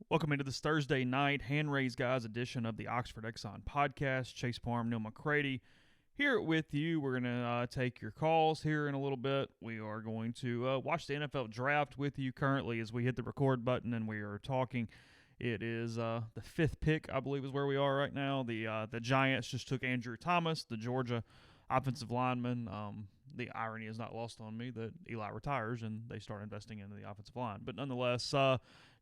Welcome into this Thursday night hand-raised guys edition of the Oxford Exxon podcast. Chase Parham and Neal McCready here with you. We're going to take your calls here in a little bit. We are going to watch the NFL draft with you currently as we hit the record button and we are talking. It is the fifth pick, I believe, is where we are right now. The Giants just took Andrew Thomas, the Georgia offensive lineman. The irony is not lost on me that Eli retires and they start investing into the offensive line. But nonetheless,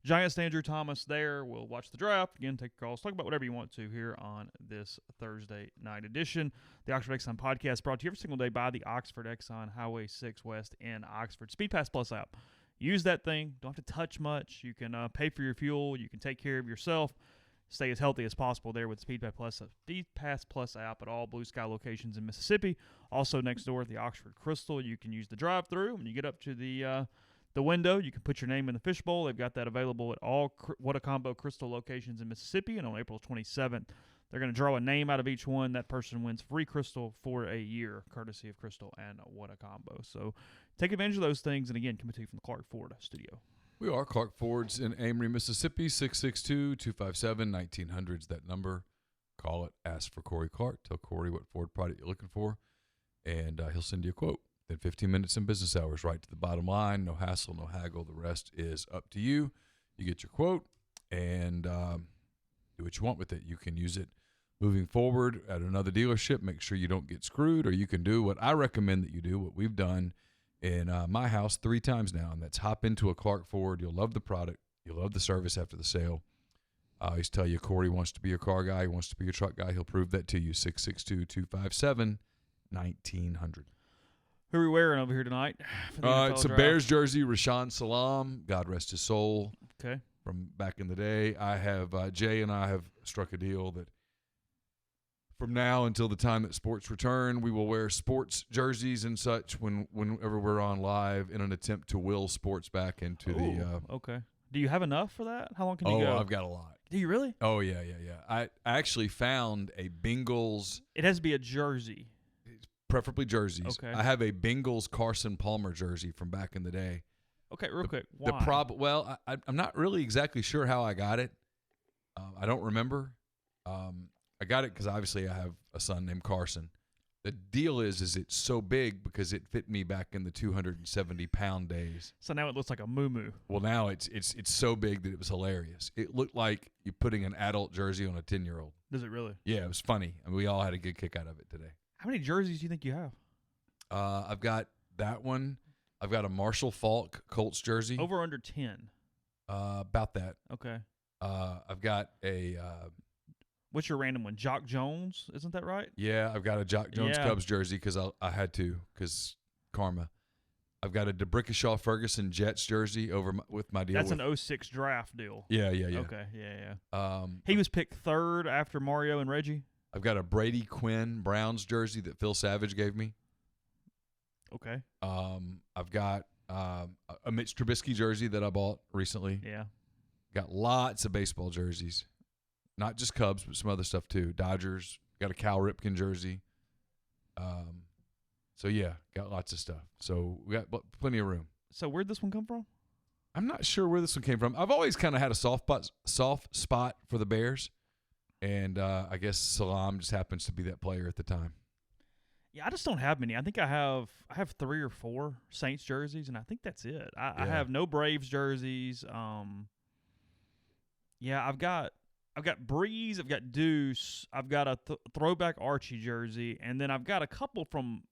Giants, Andrew Thomas there. We'll watch the draft. Again, take your calls. Talk about whatever you want to here on this Thursday night edition. The Oxford Exxon podcast brought to you every single day by the Oxford Exxon Highway 6 West in Oxford. Speed Pass Plus app. Use that thing. Don't have to touch much. You can pay for your fuel. You can take care of yourself. Stay as healthy as possible there with Speed Pass Plus app at all Blue Sky locations in Mississippi. Also next door at the Oxford Crystal, you can use the drive-thru. When you get up to the window, you can put your name in the fishbowl. They've got that available at all What a Combo Crystal locations in Mississippi. And on April 27th, they're going to draw a name out of each one. That person wins free Crystal for a year, courtesy of Crystal and What a Combo. So take advantage of those things. And again, coming to you from the Clark Ford studio. We are Clark Ford's in Amory, Mississippi, 662-257-1900 is that number. Call it, ask for Corey Clark. Tell Corey what Ford product you're looking for, and he'll send you a quote. Then 15 minutes in business hours, right to the bottom line. No hassle, no haggle. The rest is up to you. You get your quote and do what you want with it. You can use it moving forward at another dealership. Make sure you don't get screwed, or you can do what I recommend that you do, what we've done in my house 3 times now, and that's hop into a Clark Ford. You'll love the product. You'll love the service after the sale. I always tell you, Corey wants to be your car guy. He wants to be your truck guy. He'll prove that to you. 662-257-1900. Who are we wearing over here tonight? It's a Bears jersey, Rashaan Salam. God rest his soul. Okay. From back in the day. I have Jay and I have struck a deal that from now until the time that sports return, we will wear sports jerseys and such whenever we're on live in an attempt to will sports back into the okay. Do you have enough for that? How long can you go? Oh, I've got a lot. Do you really? Oh, yeah. I actually found a Bengals. It has to be a jersey. Preferably jerseys. Okay. I have a Bengals Carson Palmer jersey from back in the day. Okay, real quick. Why? I'm not really exactly sure how I got it. I don't remember. I got it because obviously I have a son named Carson. The deal is it's so big because it fit me back in the 270-pound days. So now it looks like a moo-moo. Well, now it's so big that it was hilarious. It looked like you're putting an adult jersey on a 10-year-old. Does it really? Yeah, it was funny. I mean, we all had a good kick out of it today. How many jerseys do you think you have? I've got that one. I've got a Marshall Faulk Colts jersey. Over under 10? About that. Okay. I've got a what's your random one? Jock Jones, isn't that right? Yeah, I've got a Jock Jones Cubs jersey because I had to because karma. I've got a DeBrickashaw Ferguson Jets jersey with my deal. That's an 06 draft deal. Yeah. Okay, yeah. He was picked third after Mario and Reggie. I've got a Brady Quinn Browns jersey that Phil Savage gave me. Okay. I've got a Mitch Trubisky jersey that I bought recently. Yeah. Got lots of baseball jerseys. Not just Cubs, but some other stuff too. Dodgers. Got a Cal Ripken jersey. So, yeah, got lots of stuff. So, we got plenty of room. So, where'd this one come from? I'm not sure where this one came from. I've always kind of had a soft spot for the Bears. And I guess Salam just happens to be that player at the time. Yeah, I just don't have many. I think I have 3 or 4 Saints jerseys, and I think that's it. I have no Braves jerseys. I've got Breeze, I've got Deuce, I've got a throwback Archie jersey, and then I've got a couple from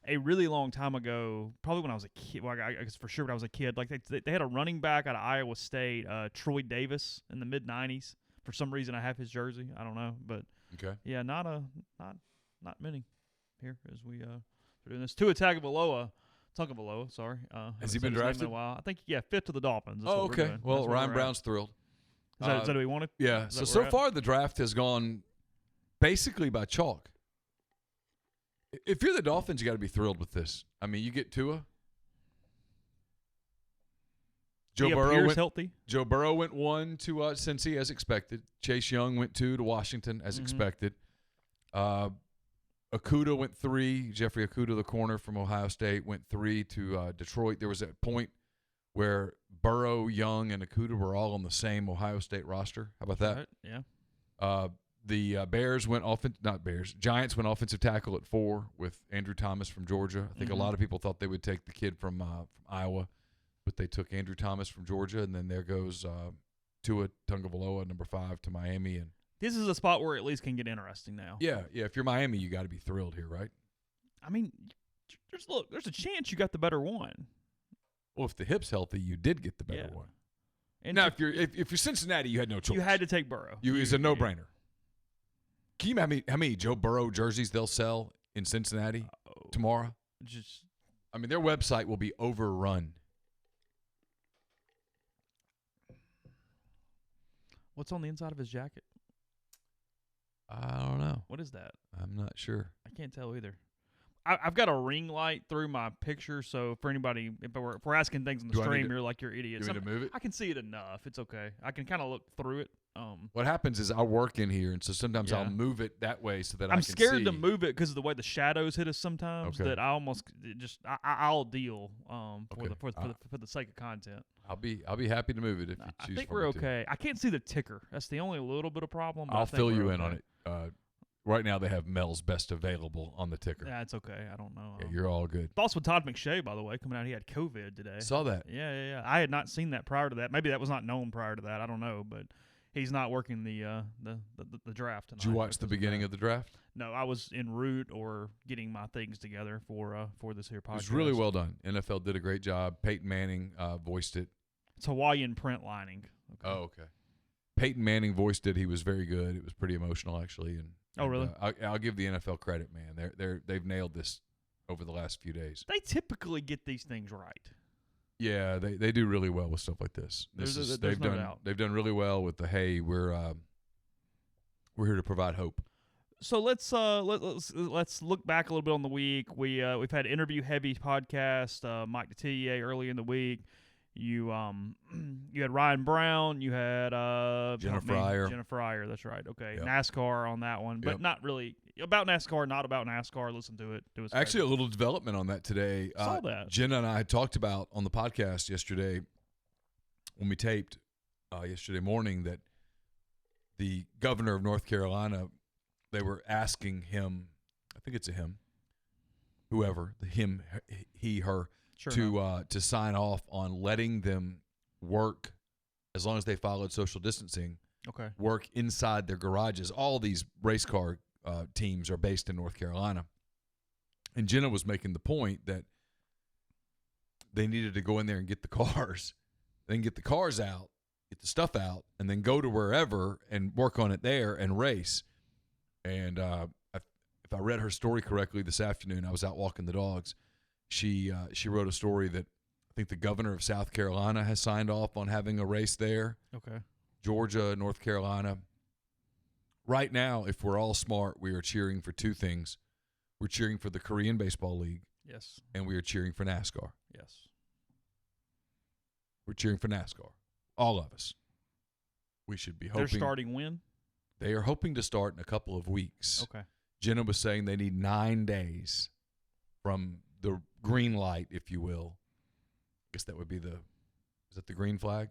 a really long time ago, probably when I was a kid. Well, I guess for sure when I was a kid. Like they had a running back out of Iowa State, Troy Davis, in the mid-'90s. For some reason, I have his jersey. I don't know, but okay. Yeah, not many here as we are doing this. Tua Tagovailoa, sorry. Has he been drafted? In a while. I think fifth to the Dolphins. Oh, okay. Well, Ryan Brown's thrilled. Is that what we wanted? Yeah. So far the draft has gone basically by chalk. If you're the Dolphins, you got to be thrilled with this. I mean, you get Tua. Joe Burrow went 1 to Cincy as expected. Chase Young went 2 to Washington as expected. Okudah went 3. Jeffrey Okudah, the corner from Ohio State, went 3 to Detroit. There was a point where Burrow, Young, and Okudah were all on the same Ohio State roster. How about that? Right, yeah. The Giants went offensive tackle at 4 with Andrew Thomas from Georgia. I think a lot of people thought they would take the kid from Iowa, but they took Andrew Thomas from Georgia, and then there goes Tua Tagovailoa, number 5, to Miami. And this is a spot where it at least can get interesting now. yeah. If you're Miami, you got to be thrilled here, right? I mean, there's a chance you got the better one. Well, if the hip's healthy, you did get the better one. And now, if you're Cincinnati, you had no choice. You had to take Burrow. It's a no-brainer. Can you imagine how many Joe Burrow jerseys they'll sell in Cincinnati tomorrow? Their website will be overrun. What's on the inside of his jacket? I don't know. What is that? I'm not sure. I can't tell either. I've got a ring light through my picture, so for anybody, if we're asking things on the stream, you're like, you're idiots. You want me to move it? I can see it enough. It's okay. I can kind of look through it. What happens is I work in here, and so sometimes I'll move it that way so that I can see. I'm scared to move it because of the way the shadows hit us sometimes. Okay. That I almost I'll deal for the sake of content. I'll be happy to move it if you choose. I think we're okay. I can't see the ticker. That's the only little bit of problem. I'll fill you in on it. Right now they have Mel's best available on the ticker. Yeah, it's okay. I don't know. Yeah, you're all good. Thoughts with Todd McShay, by the way, coming out. He had COVID today. Saw that. Yeah. I had not seen that prior to that. Maybe that was not known prior to that. I don't know, but he's not working the draft tonight. Did you watch the beginning of the draft? No, I was en route or getting my things together for this here podcast. It was really well done. NFL did a great job. Peyton Manning voiced it. It's Hawaiian print lining. Okay. Oh, okay. Peyton Manning voiced it. He was very good. It was pretty emotional, actually. Oh, really? I'll give the NFL credit, man. They've nailed this over the last few days. They typically get these things right. Yeah, they do really well with stuff like this. They've done really well with the we're here to provide hope. So let's look back a little bit on the week. We've had interview heavy podcast. Mike Detillier early in the week. You had Ryan Brown. You had Jenna Fryer. Jenna Fryer. That's right. Okay, yep. NASCAR on that one, but not really about NASCAR. Not about NASCAR. Listen to it. It was actually a little development on that today. Saw that. Jenna and I had talked about on the podcast yesterday when we taped yesterday morning that the governor of North Carolina, they were asking him. I think it's a him. Whoever the him, he, her. Sure to sign off on letting them work as long as they followed social distancing. Okay. Work inside their garages. All these race car teams are based in North Carolina, and Jenna was making the point that they needed to go in there and get the cars, then get the cars out, get the stuff out, and then go to wherever and work on it there and race. And if I read her story correctly this afternoon, I was out walking the dogs. She wrote a story that I think the governor of South Carolina has signed off on having a race there. Okay. Georgia, North Carolina. Right now, if we're all smart, we are cheering for two things. We're cheering for the Korean Baseball League. Yes. And we are cheering for NASCAR. Yes. We're cheering for NASCAR. All of us. We should be hoping. They're starting when? They are hoping to start in a couple of weeks. Okay. Jenna was saying they need 9 days from the green light, if you will. I guess that would be is that the green flag?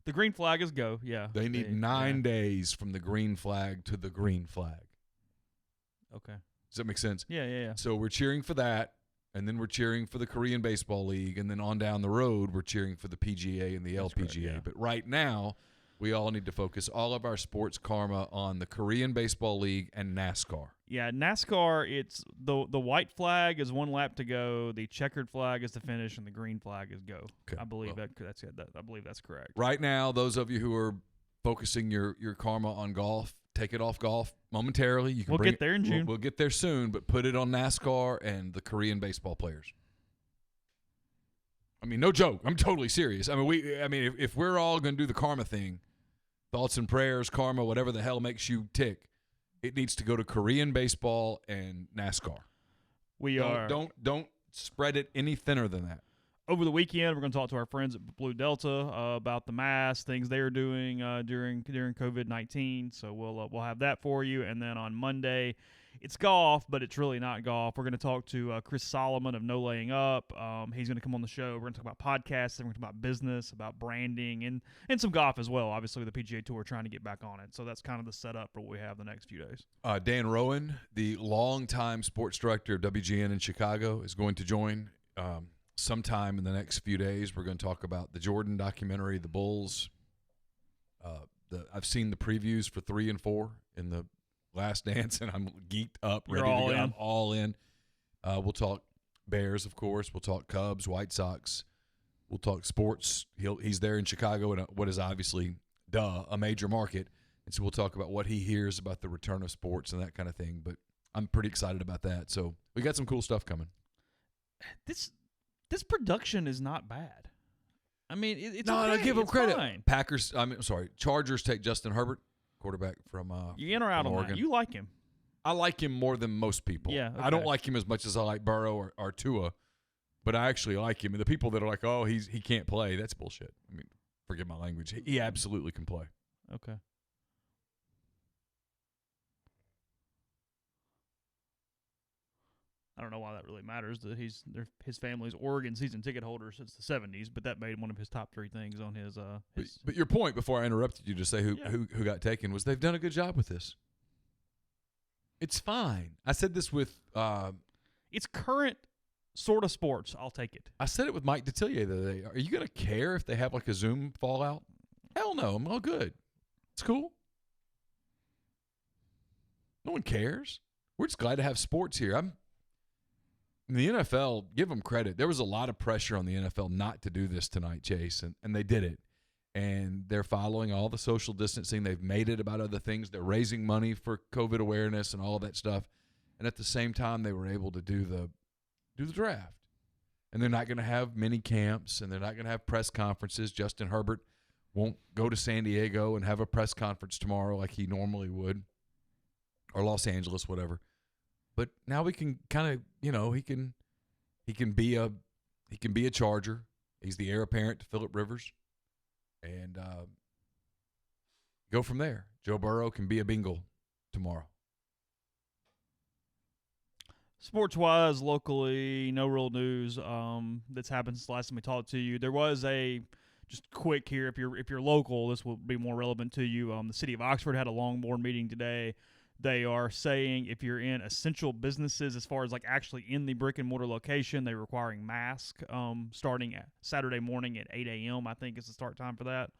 The green flag is go, yeah. They need 9 days from the green flag to the green flag. Okay. Does that make sense? Yeah. So we're cheering for that, and then we're cheering for the Korean Baseball League, and then on down the road, we're cheering for the PGA and the LPGA. Correct, yeah. But right now, we all need to focus all of our sports karma on the Korean Baseball League and NASCAR. Yeah, NASCAR, it's the white flag is 1 lap to go, the checkered flag is to finish, and the green flag is go. Okay, I believe I believe that's correct. Right now, those of you who are focusing your karma on golf, take it off golf momentarily. You can we'll get there in June. We'll get there soon, but put it on NASCAR and the Korean baseball players. I mean, no joke. I'm totally serious. I mean, if we're all going to do the karma thing, thoughts and prayers, karma, whatever the hell makes you tick, it needs to go to Korean baseball and NASCAR. Don't spread it any thinner than that. Over the weekend, we're going to talk to our friends at Blue Delta about the masks, things they're doing during COVID-19. So we'll have that for you. And then on Monday, it's golf, but it's really not golf. We're going to talk to Chris Solomon of No Laying Up. He's going to come on the show. We're going to talk about podcasts, and we're going to talk about business, about branding, and some golf as well. Obviously, the PGA Tour trying to get back on it. So that's kind of the setup for what we have the next few days. Dan Rowan, the longtime sports director of WGN in Chicago, is going to join sometime in the next few days. We're going to talk about the Jordan documentary, the Bulls. I've seen the previews for 3 and 4 in the Last Dance, and I'm geeked up, You're ready all to go. in. I'm all in. We'll talk Bears, of course. We'll talk Cubs, White Sox. We'll talk sports. He's there in Chicago in what is obviously, a major market. And so we'll talk about what he hears about the return of sports and that kind of thing. But I'm pretty excited about that. So we got some cool stuff coming. This production is not bad. I mean, it's no, okay. I give them It's credit. fine. Chargers take Justin Herbert, quarterback from You in or out from on Oregon. that? You like him. I like him more than most people. Yeah, I don't okay. like him as much as I like Burrow or Tua, but I actually like him. And the people that are like, oh, he can't play, that's bullshit. I mean, forgive my language. He absolutely can play. Okay. I don't know why that really matters. That his family's Oregon season ticket holder since the 70s, but that made one of his top 3 things on his. But your point before I interrupted you to say who got taken was they've done a good job with this. It's fine. I said this with It's current sort of sports. I'll take it. I said it with Mike Detillier the other day. Are you going to care if they have like a Zoom fallout? Hell no. I'm all good. It's cool. No one cares. We're just glad to have sports here. The NFL, give them credit. There was a lot of pressure on the NFL not to do this tonight, Chase, and they did it. And they're following all the social distancing. They've made it about other things. They're raising money for COVID awareness and all of that stuff. And at the same time, they were able to do the draft. And they're not going to have mini camps, and they're not going to have press conferences. Justin Herbert won't go to San Diego and have a press conference tomorrow like he normally would, or Los Angeles, whatever. But now we can kind of, he can be a Charger. He's the heir apparent to Phillip Rivers, and go from there. Joe Burrow can be a Bengal tomorrow. Sports-wise, locally, no real news that's happened since the last time we talked to you. There was just quick here, if you're local, this will be more relevant to you. The city of Oxford had a long board meeting today. They are saying if you're in essential businesses, as far as like actually in the brick and mortar location, they're requiring masks starting at Saturday morning at 8 a.m. I think is the start time for that.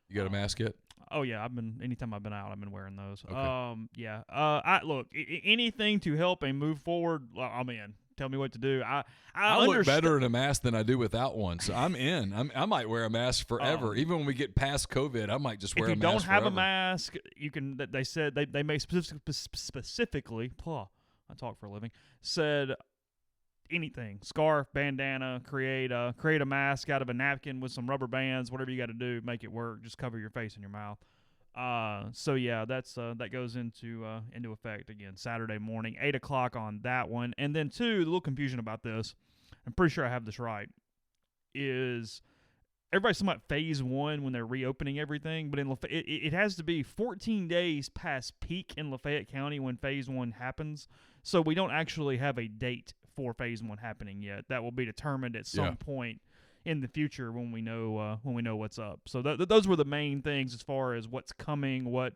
You got a mask yet? Oh yeah, anytime I've been out, I've been wearing those. Okay. Look, anything to help and move forward, I'm in. Tell me what to do. I look better in a mask than I do without one, so I'm in. I might wear a mask forever. Even when we get past COVID, I might just wear a mask forever. If you don't have a mask, you can. They said they may specifically. I talk for a living. Said anything, scarf, bandana, create a mask out of a napkin with some rubber bands, whatever you got to do, make it work. Just cover your face and your mouth. So yeah, that goes into effect again Saturday morning, 8 o'clock on that one. And then 2, the little confusion about this, I'm pretty sure I have this right, is everybody's talking about phase 1 when they're reopening everything, but it has to be 14 days past peak in Lafayette County when phase 1 happens. So we don't actually have a date for phase 1 happening yet. That will be determined at some point in the future when we know what's up. So those were the main things as far as what's coming, what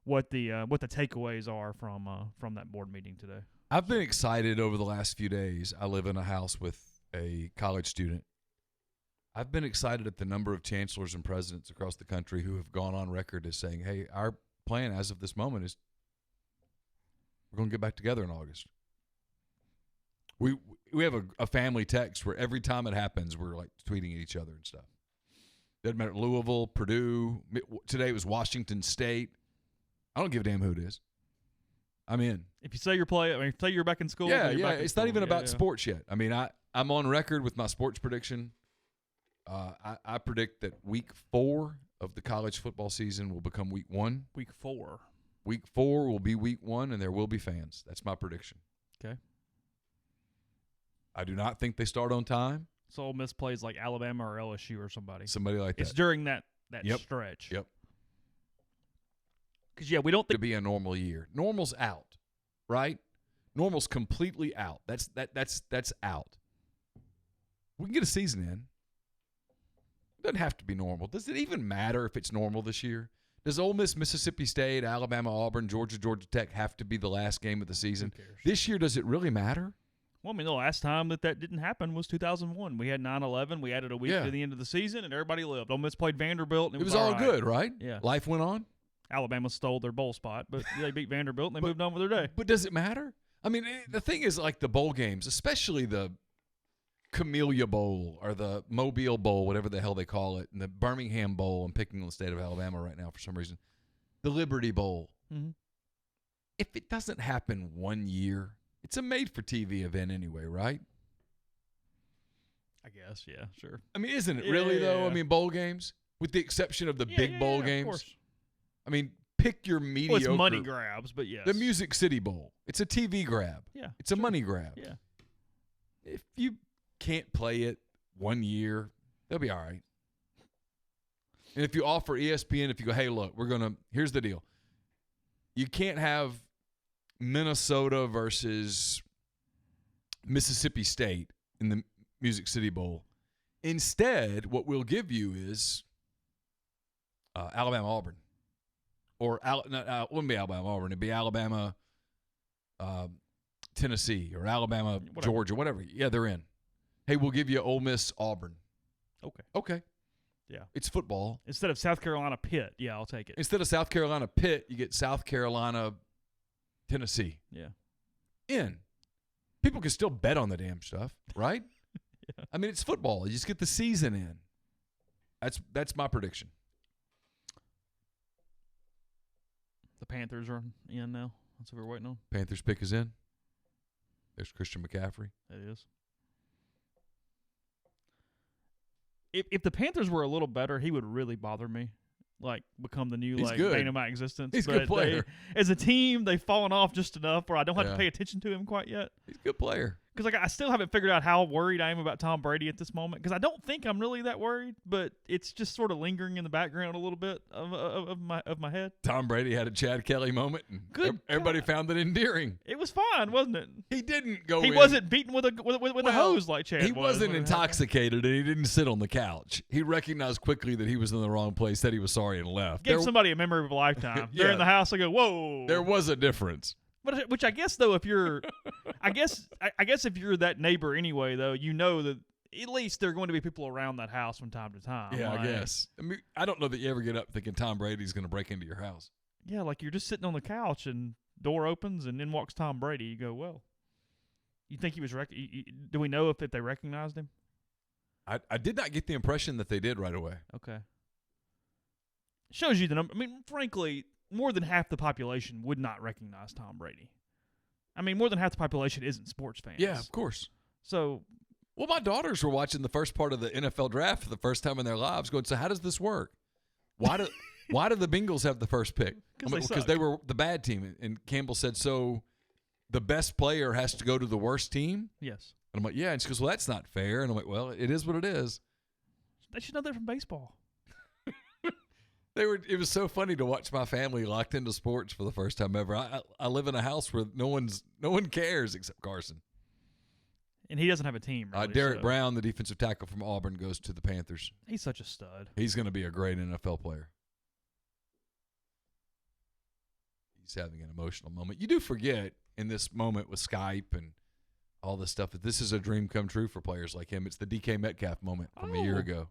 the takeaways are from that board meeting today. I've been excited over the last few days. I live in a house with a college student. I've been excited at the number of chancellors and presidents across the country who have gone on record as saying, hey, our plan as of this moment is we're going to get back together in August. We have a family text where every time it happens, we're like tweeting at each other and stuff. Doesn't matter, Louisville, Purdue. Today it was Washington State. I don't give a damn who it is. I'm in. If you say say you're back in school. Yeah. It's not even about sports yet. I mean, I'm on record with my sports prediction. I predict that week 4 of the college football season will become week 1. Week 4. Week 4 will be week 1, and there will be fans. That's my prediction. Okay. I do not think they start on time. So Ole Miss plays like Alabama or LSU or somebody. Somebody like that. It's during that stretch. Yep. Because we don't think to be a normal year. Normal's out, right? Normal's completely out. That's out. We can get a season in. It doesn't have to be normal. Does it even matter if it's normal this year? Does Ole Miss, Mississippi State, Alabama, Auburn, Georgia Tech have to be the last game of the season? Who cares? This year, does it really matter? Well, I mean, the last time that didn't happen was 2001. We had 9/11. We added a week to the end of the season, and everybody lived. Ole Miss played Vanderbilt, and it was all right. good, right? Yeah. Life went on. Alabama stole their bowl spot, but they beat Vanderbilt, and they moved on with their day. But does it matter? I mean, the thing is, like the bowl games, especially the Camellia Bowl or the Mobile Bowl, whatever the hell they call it, and the Birmingham Bowl, I'm picking on the state of Alabama right now for some reason, the Liberty Bowl. Mm-hmm. If it doesn't happen one year, it's a made-for-TV event anyway, right? I guess, yeah, sure. I mean, isn't it really, though? I mean, bowl games, with the exception of the big bowl games. Of course. I mean, pick your mediocre. Well, it's money grabs, but yes. The Music City Bowl. It's a TV grab. Yeah. It's a money grab. Yeah. If you can't play it one year, they'll be all right. And if you offer ESPN, if you go, hey, look, here's the deal. You can't have Minnesota versus Mississippi State in the Music City Bowl. Instead, what we'll give you is Alabama-Auburn. Or, it wouldn't be Alabama-Auburn. It'd be Alabama, Tennessee, or Alabama, Georgia, whatever. Yeah, they're in. Hey, we'll give you Ole Miss-Auburn. Okay. Yeah. It's football. Instead of South Carolina-Pitt, yeah, I'll take it. Instead of South Carolina-Pitt, you get South Carolina-Tennessee. Yeah. In. People can still bet on the damn stuff, right? Yeah. I mean, it's football. You just get the season in. That's my prediction. The Panthers are in now. That's what we're waiting on. Panthers pick is in. There's Christian McCaffrey. It is. If the Panthers were a little better, he would really bother me. Like, become the new bane of my existence. He's a good player. As a team, they've fallen off just enough where I don't have to pay attention to him quite yet. He's a good player. Because I still haven't figured out how worried I am about Tom Brady at this moment. Because I don't think I'm really that worried, but it's just sort of lingering in the background a little bit of my head. Tom Brady had a Chad Kelly moment, and everybody found it endearing. It was fine, wasn't it? He didn't go. He wasn't beaten with a hose like Chad. He wasn't intoxicated, and he didn't sit on the couch. He recognized quickly that he was in the wrong place, said he was sorry, and left. Give somebody a memory of a lifetime. They're in the house. I go, whoa. There was a difference. But which I guess though, if you're, I guess if you're that neighbor anyway, though, you know that at least there are going to be people around that house from time to time. Yeah, I guess. I mean, I don't know that you ever get up thinking Tom Brady's going to break into your house. Yeah, like you're just sitting on the couch and door opens and in walks Tom Brady. You go, well, you think he was? Do we know if they recognized him? I did not get the impression that they did right away. Okay. Shows you the number. I mean, frankly, more than half the population would not recognize Tom Brady. I mean, more than half the population isn't sports fans. Yeah, of course. So, well, my daughters were watching the first part of the NFL draft for the first time in their lives going, so how does this work? Why do the Bengals have the first pick? Because they were the bad team. And Campbell said, so the best player has to go to the worst team? Yes. And I'm like, yeah. And she goes, well, that's not fair. And I'm like, well, it is what it is. They should know that from baseball. It was so funny to watch my family locked into sports for the first time ever. I live in a house where no one cares except Carson. And he doesn't have a team, really. Derek Brown, the defensive tackle from Auburn, goes to the Panthers. He's such a stud. He's going to be a great NFL player. He's having an emotional moment. You do forget in this moment with Skype and all this stuff that this is a dream come true for players like him. It's the DK Metcalf moment from a year ago.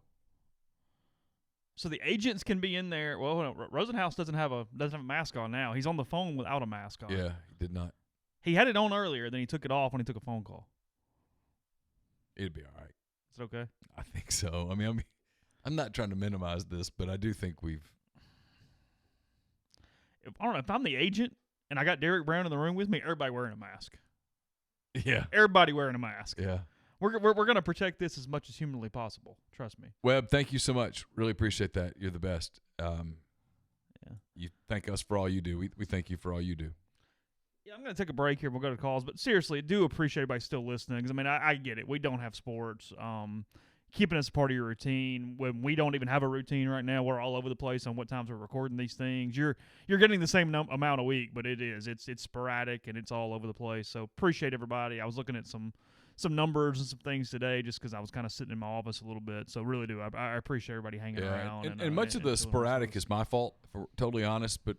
So the agents can be in there. Well, no, Rosenhaus doesn't have a mask on now. He's on the phone without a mask on. Yeah, he did not. He had it on earlier, then he took it off when he took a phone call. It'd be all right. Is it okay? I think so. I mean, I'm not trying to minimize this, but I do think I don't know. If I'm the agent and I got Derek Brown in the room with me, everybody wearing a mask. Yeah. Everybody wearing a mask. Yeah. We're going to protect this as much as humanly possible. Trust me. Webb, thank you so much. Really appreciate that. You're the best. Yeah. You thank us for all you do. We thank you for all you do. Yeah, I'm going to take a break here. We'll go to calls. But seriously, do appreciate everybody still listening. Because, I mean, I get it. We don't have sports. keeping us part of your routine when we don't even have a routine right now. We're all over the place on what times we're recording these things. You're getting the same amount a week, but it's sporadic and it's all over the place. So appreciate everybody. I was looking at some numbers and some things today just because I was kind of sitting in my office a little bit. So really do. I appreciate everybody hanging around. And much of the sporadic is my fault, if we're totally honest, but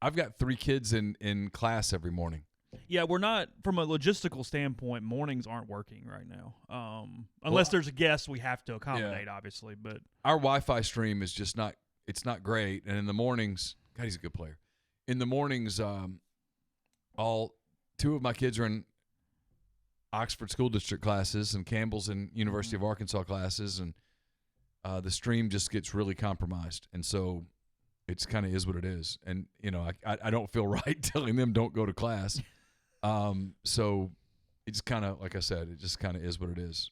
I've got 3 kids in class every morning. Yeah, we're not, from a logistical standpoint, mornings aren't working right now. Unless there's a guest we have to accommodate, obviously. But our Wi-Fi stream is just it's not great. And in the mornings, God, he's a good player. In the mornings, all 2 of my kids are in Oxford School District classes and Campbell's in University of Arkansas classes, and the stream just gets really compromised. And so it's kind of is what it is. And, I don't feel right telling them don't go to class. So it's kind of, like I said, it just kind of is what it is.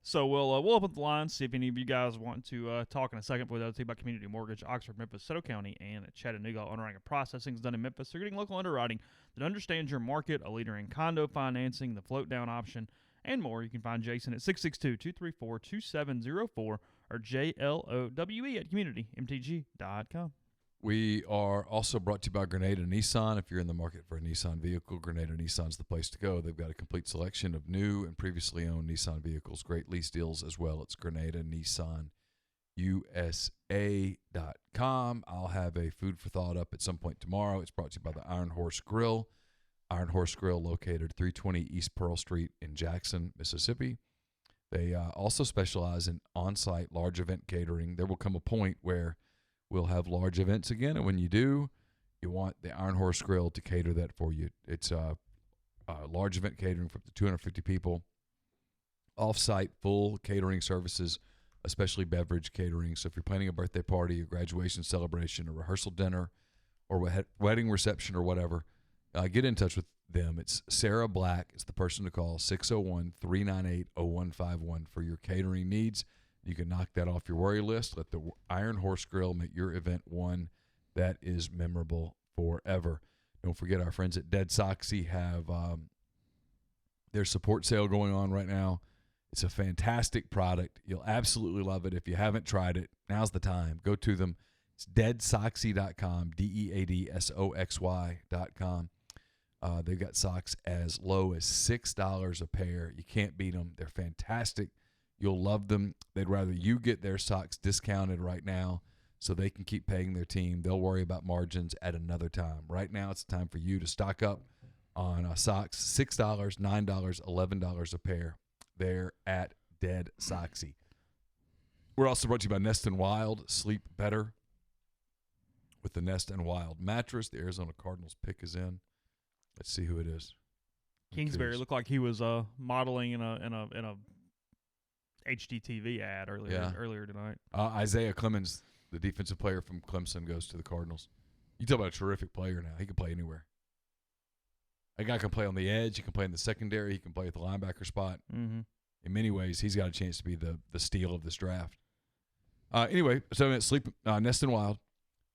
So we'll open the line, see if any of you guys want to talk in a second before we talk about Community Mortgage, Oxford, Memphis, Soto County, and Chattanooga. Underwriting and processing is done in Memphis. They're getting local underwriting that understands your market, a leader in condo financing, the float down option, and more. You can find Jason at 662-234-2704 or JLOWE at communitymtg.com. We are also brought to you by Grenada Nissan. If you're in the market for a Nissan vehicle, Grenada Nissan's the place to go. They've got a complete selection of new and previously owned Nissan vehicles, great lease deals as well. It's Grenada Nissan USA.com. I'll have a food for thought up at some point tomorrow. It's brought to you by the Iron Horse Grill. Iron Horse Grill located 320 East Pearl Street in Jackson, Mississippi. They also specialize in on-site large event catering. There will come a point where we'll have large events again, and when you do, you want the Iron Horse Grill to cater that for you. It's a large event catering for up to 250 people, off-site full catering services, especially beverage catering. So if you're planning a birthday party, a graduation celebration, a rehearsal dinner, or wedding reception or whatever, get in touch with them. It's Sarah Black is the person to call, 601-398-0151 for your catering needs. You can knock that off your worry list. Let the Iron Horse Grill make your event one that is memorable forever. Don't forget our friends at Dead Soxy have their support sale going on right now. It's a fantastic product. You'll absolutely love it. If you haven't tried it, now's the time. Go to them. It's deadsoxy.com, DEADSOXY.com. They've got socks as low as $6 a pair. You can't beat them. They're fantastic. You'll love them. They'd rather you get their socks discounted right now so they can keep paying their team. They'll worry about margins at another time. Right now, it's time for you to stock up on socks. $6, $9, $11 a pair. They're at Dead Soxy. We're also brought to you by Nest and Wild. Sleep better with the Nest and Wild mattress. The Arizona Cardinals pick is in. Let's see who it is. Kingsbury looked like he was modeling in a HGTV ad earlier tonight. Isaiah Clemens, the defensive player from Clemson, goes to the Cardinals. You talk about a terrific player now. He can play anywhere. A guy can play on the edge. He can play in the secondary. He can play at the linebacker spot. Mm-hmm. In many ways, he's got a chance to be the steal of this draft. Anyway, so Sleep Nest and Wild.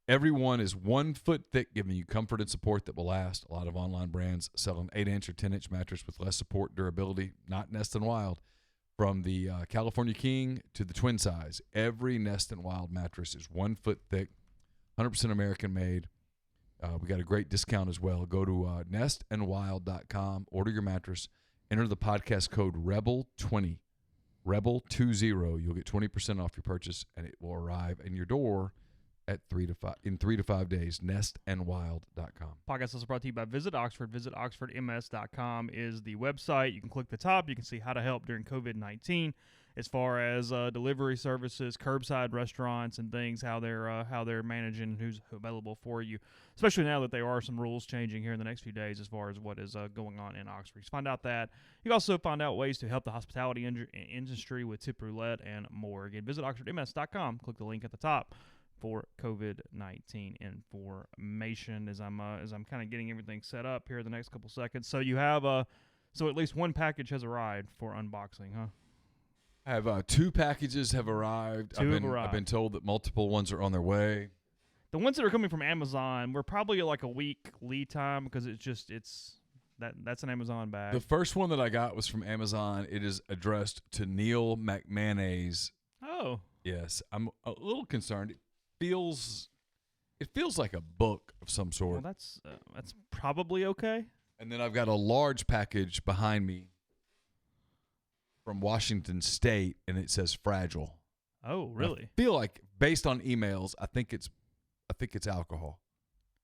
Everyone is 1 foot thick, giving you comfort and support that will last. A lot of online brands sell an 8-inch or 10-inch mattress with less support, durability. Not Nest and Wild. From the California King to the twin size, every Nest and Wild mattress is 1 foot thick, 100% American made. We got a great discount as well. Go to nestandwild.com, order your mattress, enter the podcast code REBEL20, REBEL20. You'll get 20% off your purchase, and it will arrive in your door at 3 to 5 days. Nestandwild.com. Podcast is brought to you by Visit Oxford. Visit OxfordMS.com is the website. You can click the top. You can see how to help during COVID-19 as far as delivery services, curbside restaurants, and things, how they're managing who's available for you, especially now that there are some rules changing here in the next few days as far as what is going on in Oxford. You find out that. You can also find out ways to help the hospitality industry with tip roulette and more. Again, visit OxfordMS.com. Click the link at the top for COVID-19 information as I'm kind of getting everything set up here in the next couple seconds. So you have so at least one package has arrived for unboxing, huh? I have 2 packages have arrived. I've been told that multiple ones are on their way. The ones that are coming from Amazon, we're probably like a week lead time because it's That's an Amazon bag. The first one that I got was from Amazon. It is addressed to Neal McManase. Oh. Yes, I'm a little concerned. It feels like a book of some sort. Well, that's probably okay. And then I've got a large package behind me from Washington State, and it says fragile. Oh, really? I feel like, based on emails, I think it's alcohol.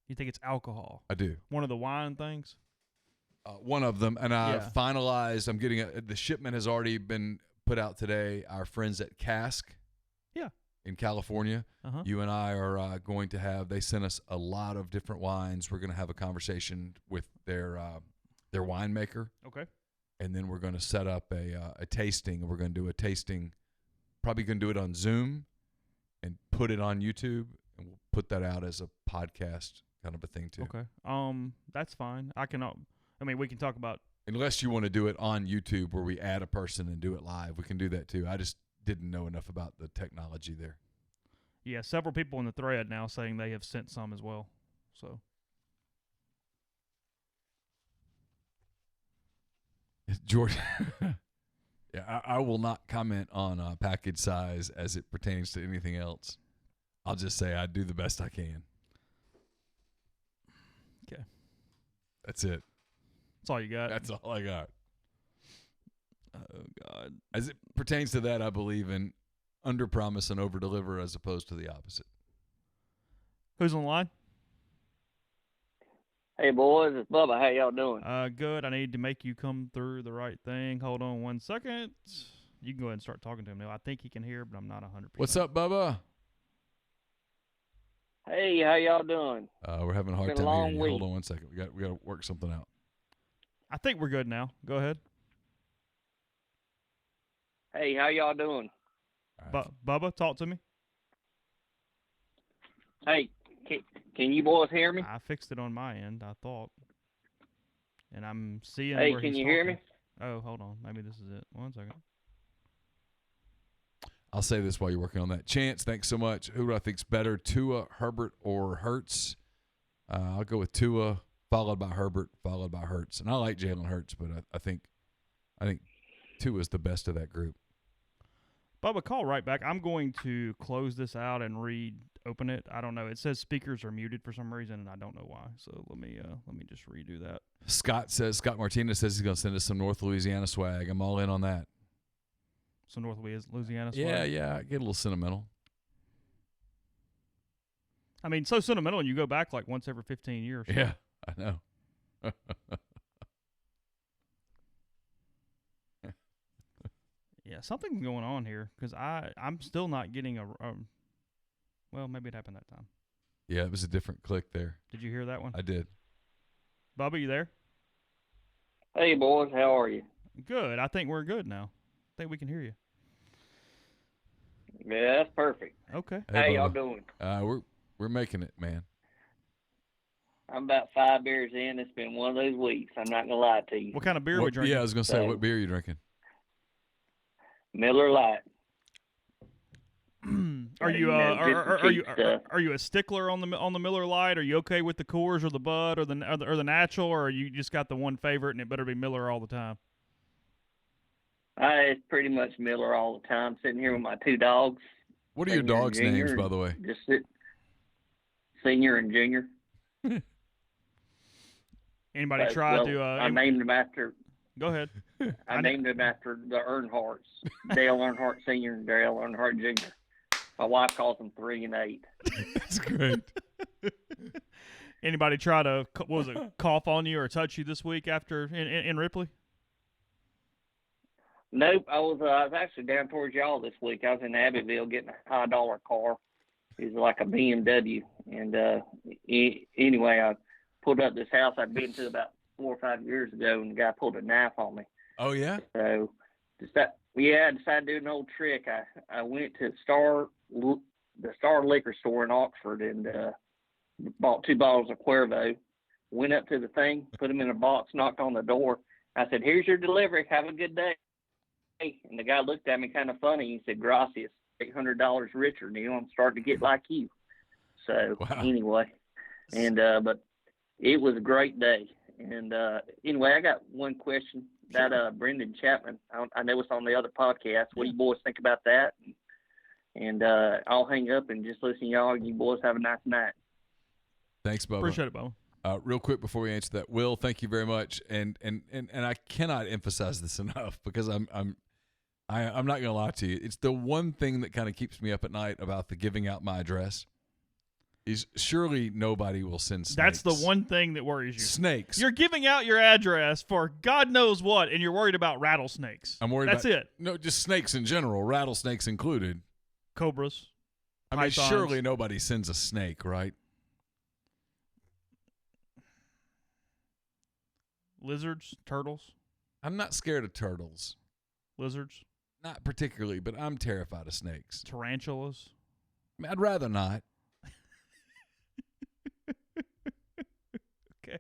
You think it's alcohol? I do. One of the wine things? One of them, and I finalized. I'm getting the shipment has already been put out today. Our friends at Cask, in California, you and I are going to have. They sent us a lot of different wines. We're going to have a conversation with their winemaker. Okay. And then we're going to set up a tasting. We're going to do a tasting. Probably going to do it on Zoom, and put it on YouTube, and we'll put that out as a podcast kind of a thing too. Okay. That's fine. We can talk about. Unless you want to do it on YouTube where we add a person and do it live, we can do that too. I just didn't know enough about the technology there. Yeah, several people in the thread now saying they have sent some as well. So. George, yeah, I will not comment on package size as it pertains to anything else. I'll just say I do the best I can. Okay. That's it. That's all you got? That's all I got. Oh, God. As it pertains to that, I believe in under-promise and over-deliver as opposed to the opposite. Who's on the line? Hey, boys. It's Bubba. How y'all doing? Good. I need to make you come through the right thing. Hold on 1 second. You can go ahead and start talking to him now. I think he can hear, but I'm not 100%. What's up, Bubba? Hey, how y'all doing? We're having a hard Been a time long hearing you. week. Hold on 1 second. We got to work something out. I think we're good now. Go ahead. Hey, how y'all doing? All right. Bubba, talk to me. Hey, can you boys hear me? I fixed it on my end, I thought. And I'm seeing Hey, where can he's you hear talking. me? Oh, hold on. Maybe this is it. 1 second. I'll say this while you're working on that. Chance, thanks so much. Who do I think's better, Tua, Herbert, or Hurts? I'll go with Tua, followed by Herbert, followed by Hurts. And I like Jalen Hurts, but I think Tua's the best of that group. Bubba, call right back. I'm going to close this out and open it. I don't know. It says speakers are muted for some reason, and I don't know why. So let me just redo that. Scott Martinez says he's going to send us some North Louisiana swag. I'm all in on that. So North Louisiana swag? Yeah, I get a little sentimental. I mean, so sentimental, and you go back like once every 15 years. Yeah, I know. Yeah, something's going on here because I'm still not getting well, maybe it happened that time. Yeah, it was a different click there. Did you hear that one? I did. Bubba, you there? Hey, boys. How are you? Good. I think we're good now. I think we can hear you. Yeah, that's perfect. Okay. How Hey, y'all Bubba. doing? We're making it, man. I'm about 5 beers in. It's been one of those weeks. I'm not going to lie to you. What kind of beer are we drinking? Yeah, I was going to say, what beer are you drinking? Miller Lite. Are you Just some cheap stuff. are you a stickler on the Miller Lite? Are you okay with the Coors or the Bud or the Natural, or you just got the one favorite and it better be Miller all the time? It's pretty much Miller all the time. Sitting here with my 2 dogs. What are your Senior and dogs' Junior, names, by the way? Just Senior and Junior. Anybody try to? I named them after. Go ahead. I named them after the Earnhardts, Dale Earnhardt Sr. and Dale Earnhardt Jr. My wife calls them 3 and 8. That's great. Anybody try to cough on you or touch you this week after in Ripley? Nope, I was actually down towards y'all this week. I was in Abbeville getting a high-dollar car. It was like a BMW. And anyway, I pulled up this house I'd been to about 4 or 5 years ago, and the guy pulled a knife on me. Oh, yeah? So, I decided to do an old trick. I went to the Star Liquor Store in Oxford and bought 2 bottles of Cuervo. Went up to the thing, put them in a box, knocked on the door. I said, "Here's your delivery. Have a good day." And the guy looked at me kind of funny. He said, "Gracias, $800 richer, Neil. I'm starting to get like you." So, Wow. Anyway, and but it was a great day. And anyway, I got one question. Sure. That Brendan Chapman, I know it's on the other podcast. What do you boys think about that? And I'll hang up and just listen to y'all. You boys have a nice night. Thanks, Bubba. Appreciate it, Bubba. Real quick before we answer that, Will, thank you very much. And I cannot emphasize this enough because I'm not gonna lie to you. It's the one thing that kind of keeps me up at night about the giving out my address. Is surely nobody will send snakes. That's the one thing that worries you. Snakes. You're giving out your address for God knows what, and you're worried about rattlesnakes. I'm worried. That's it. No, just snakes in general, rattlesnakes included. Cobras. I mean, pythons. surely nobody sends a snake, right? Lizards, turtles, I'm not scared of turtles. lizards, Not particularly, but I'm terrified of snakes. tarantulas. I mean, I'd rather not. Okay.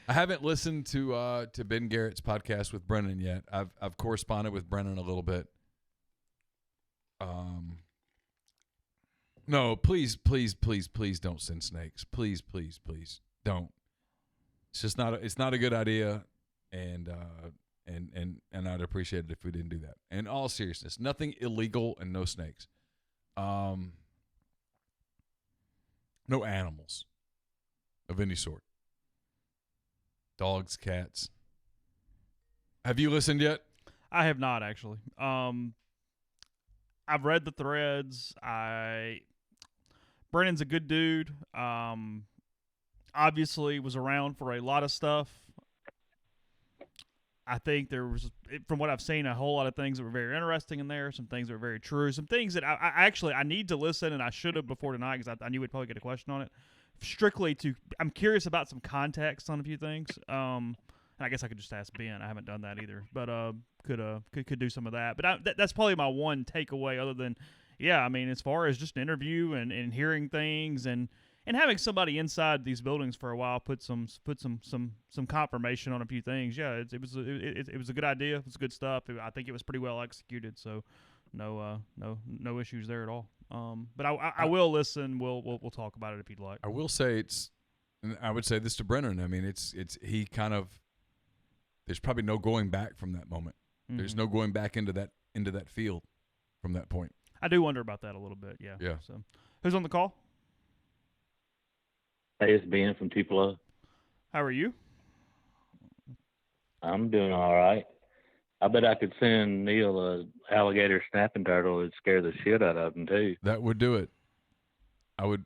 I haven't listened to Ben Garrett's podcast with Brennan yet. I've corresponded with Brennan a little bit. No, please don't send snakes. Please don't. It's just not. It's not a good idea, and I'd appreciate it if we didn't do that. In all seriousness, nothing illegal and no snakes. No animals of any sort. Dogs, cats. Have you listened yet? I have not actually. I've read the threads. Brennan's a good dude. Obviously was around for a lot of stuff. I think there was, from what I've seen, a whole lot of things that were very interesting in there. Some things that were very true. Some things that I need to listen, and I should have before tonight because I knew we'd probably get a question on it. I'm curious about some context on a few things. And I guess I could just ask Ben. I haven't done that either, but could do some of that. But that's probably my one takeaway. Other than, yeah, I mean, as far as just an interview and hearing things and having somebody inside these buildings for a while put some confirmation on a few things. Yeah, it was a good idea. It was good stuff. I think it was pretty well executed. So no issues there at all. But I will listen. We'll talk about it if you'd like. I will say I would say this to Brennan. I mean, he kind of. There's probably no going back from that moment. Mm-hmm. There's no going back into that field from that point. I do wonder about that a little bit. Yeah. Yeah. So, who's on the call? Hey, it's Ben from Tupelo. How are you? I'm doing all right. I bet I could send Neil a alligator snapping turtle. It'd scare the shit out of him too. That would do it. I would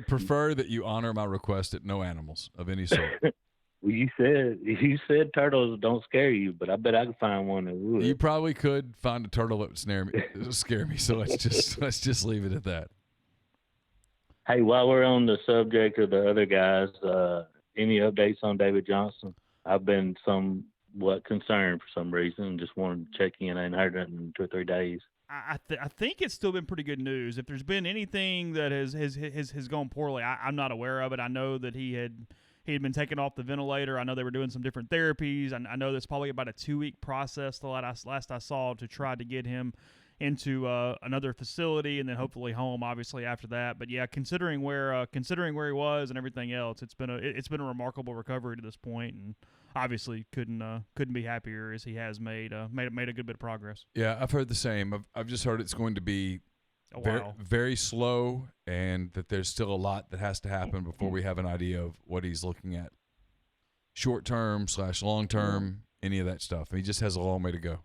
prefer that you honor my request at no animals of any sort. Well, you said turtles don't scare you, but I bet I could find one that would. You probably could find a turtle that would scare me. So let's just leave it at that. Hey, while we're on the subject of the other guys, any updates on David Johnston? I've been somewhat concerned for some reason. Just wanted to check in. I ain't heard nothing in 2 or 3 days. I think it's still been pretty good news. If there's been anything that has gone poorly, I'm not aware of it. I know that he had been taken off the ventilator. I know they were doing some different therapies. I know there's probably about a 2-week process the last I saw to try to get him into another facility and then hopefully home obviously after that. But yeah, considering where he was and everything else, it's been a remarkable recovery to this point, and obviously couldn't be happier as he has made a good bit of progress. Yeah, I've heard the same. I've just heard it's going to be very slow, and that there's still a lot that has to happen before we have an idea of what he's looking at, short term / long term, any of that stuff. He just has a long way to go.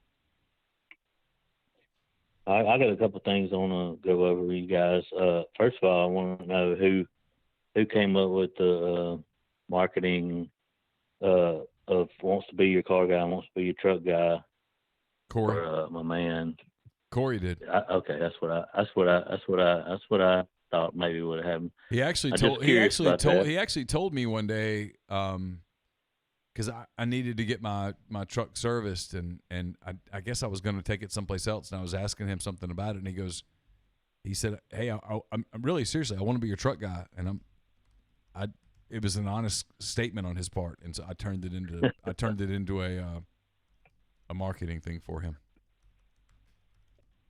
I got a couple of things I want to go over with you guys. First of all, I want to know who came up with the marketing of wants to be your car guy, wants to be your truck guy. Corey, for, my man. Corey did. Okay, that's what I thought maybe would have happened. He actually told me one day, because I needed to get my truck serviced, and I guess I was going to take it someplace else, and I was asking him something about it, and he said, "Hey, I'm really seriously, I want to be your truck guy," and it was an honest statement on his part, and so I turned it into a marketing thing for him.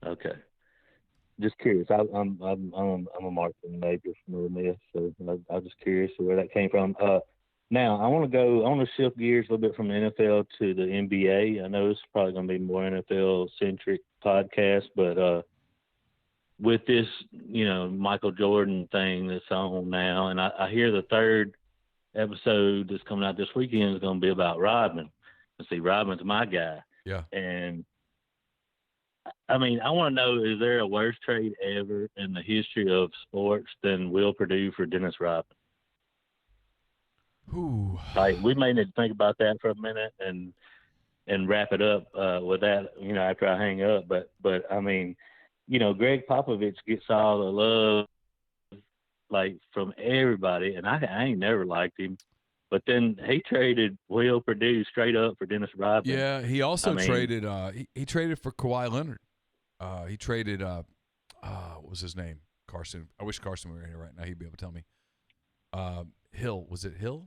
Okay. just curious. I'm a marketing major from Ole Miss, so I'm just curious where that came from. Now I want to shift gears a little bit from the NFL to the NBA. I know this is probably going to be more NFL centric podcast, but with this, Michael Jordan thing that's on now, and I hear the third episode that's coming out this weekend is going to be about Rodman. And see, Rodman's my guy. Yeah. And I mean, I want to know, is there a worse trade ever in the history of sports than Will Perdue for Dennis Rodman? Ooh. Like, we may need to think about that for a minute and wrap it up with that, after I hang up. But I mean, Greg Popovich gets all the love, like, from everybody, and I ain't never liked him. But then he traded Will Perdue straight up for Dennis Rodman. Yeah, he also traded. He traded for Kawhi Leonard. He traded. What was his name? Carson. I wish Carson were here right now. He'd be able to tell me. Hill. Was it Hill?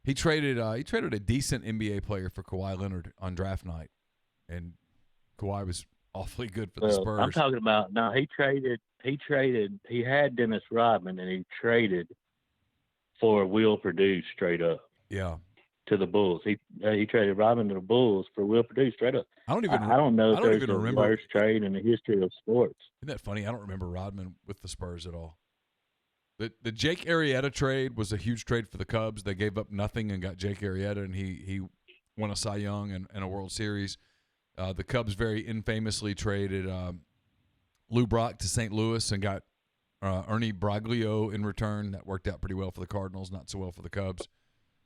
He traded a decent NBA player for Kawhi Leonard on draft night, and Kawhi was awfully good for the Spurs. I'm talking about he traded. He had Dennis Rodman, and he traded for Will Perdue straight up. Yeah. To the Bulls. He traded Rodman to the Bulls for Will Perdue straight up. I don't know if there's a worse trade in the history of sports. Isn't that funny? I don't remember Rodman with the Spurs at all. The Jake Arrieta trade was a huge trade for the Cubs. They gave up nothing and got Jake Arrieta, and he won a Cy Young and a World Series. The Cubs very infamously traded Lou Brock to St. Louis and got Ernie Braglio in return. That worked out pretty well for the Cardinals, not so well for the Cubs.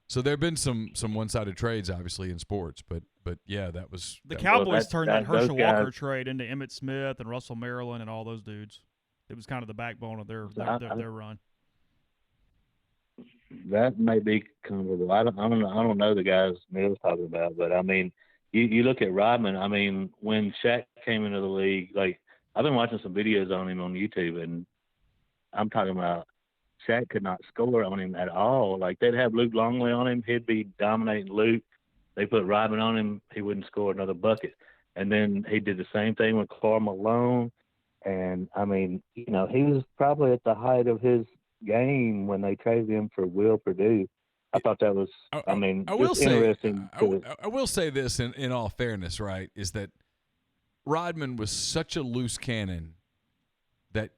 So there have been some one-sided trades, obviously, in sports, but yeah, that was the Cowboys turned that Herschel Walker trade into Emmitt Smith and Russell Maryland and all those dudes. It was kind of the backbone of their run. That may be comparable. I don't know the guys Neil's talking about, but I mean, you look at Rodman. I mean, when Shaq came into the league, like, I've been watching some videos on him on YouTube, and I'm talking about Shaq could not score on him at all. Like, they'd have Luke Longley on him, he'd be dominating Luke. They put Rodman on him, he wouldn't score another bucket. And then he did the same thing with Karl Malone. And I mean, he was probably at the height of his game when they traded him for Will Perdue. I thought that was, interesting. I will say this in all fairness, right, is that Rodman was such a loose cannon that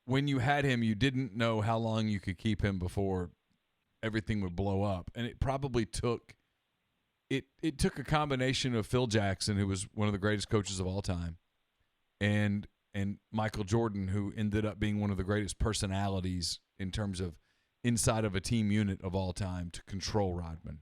when you had him, you didn't know how long you could keep him before everything would blow up. And it probably took it took a combination of Phil Jackson, who was one of the greatest coaches of all time, and Michael Jordan, who ended up being one of the greatest personalities in terms of inside of a team unit of all time, to control Rodman.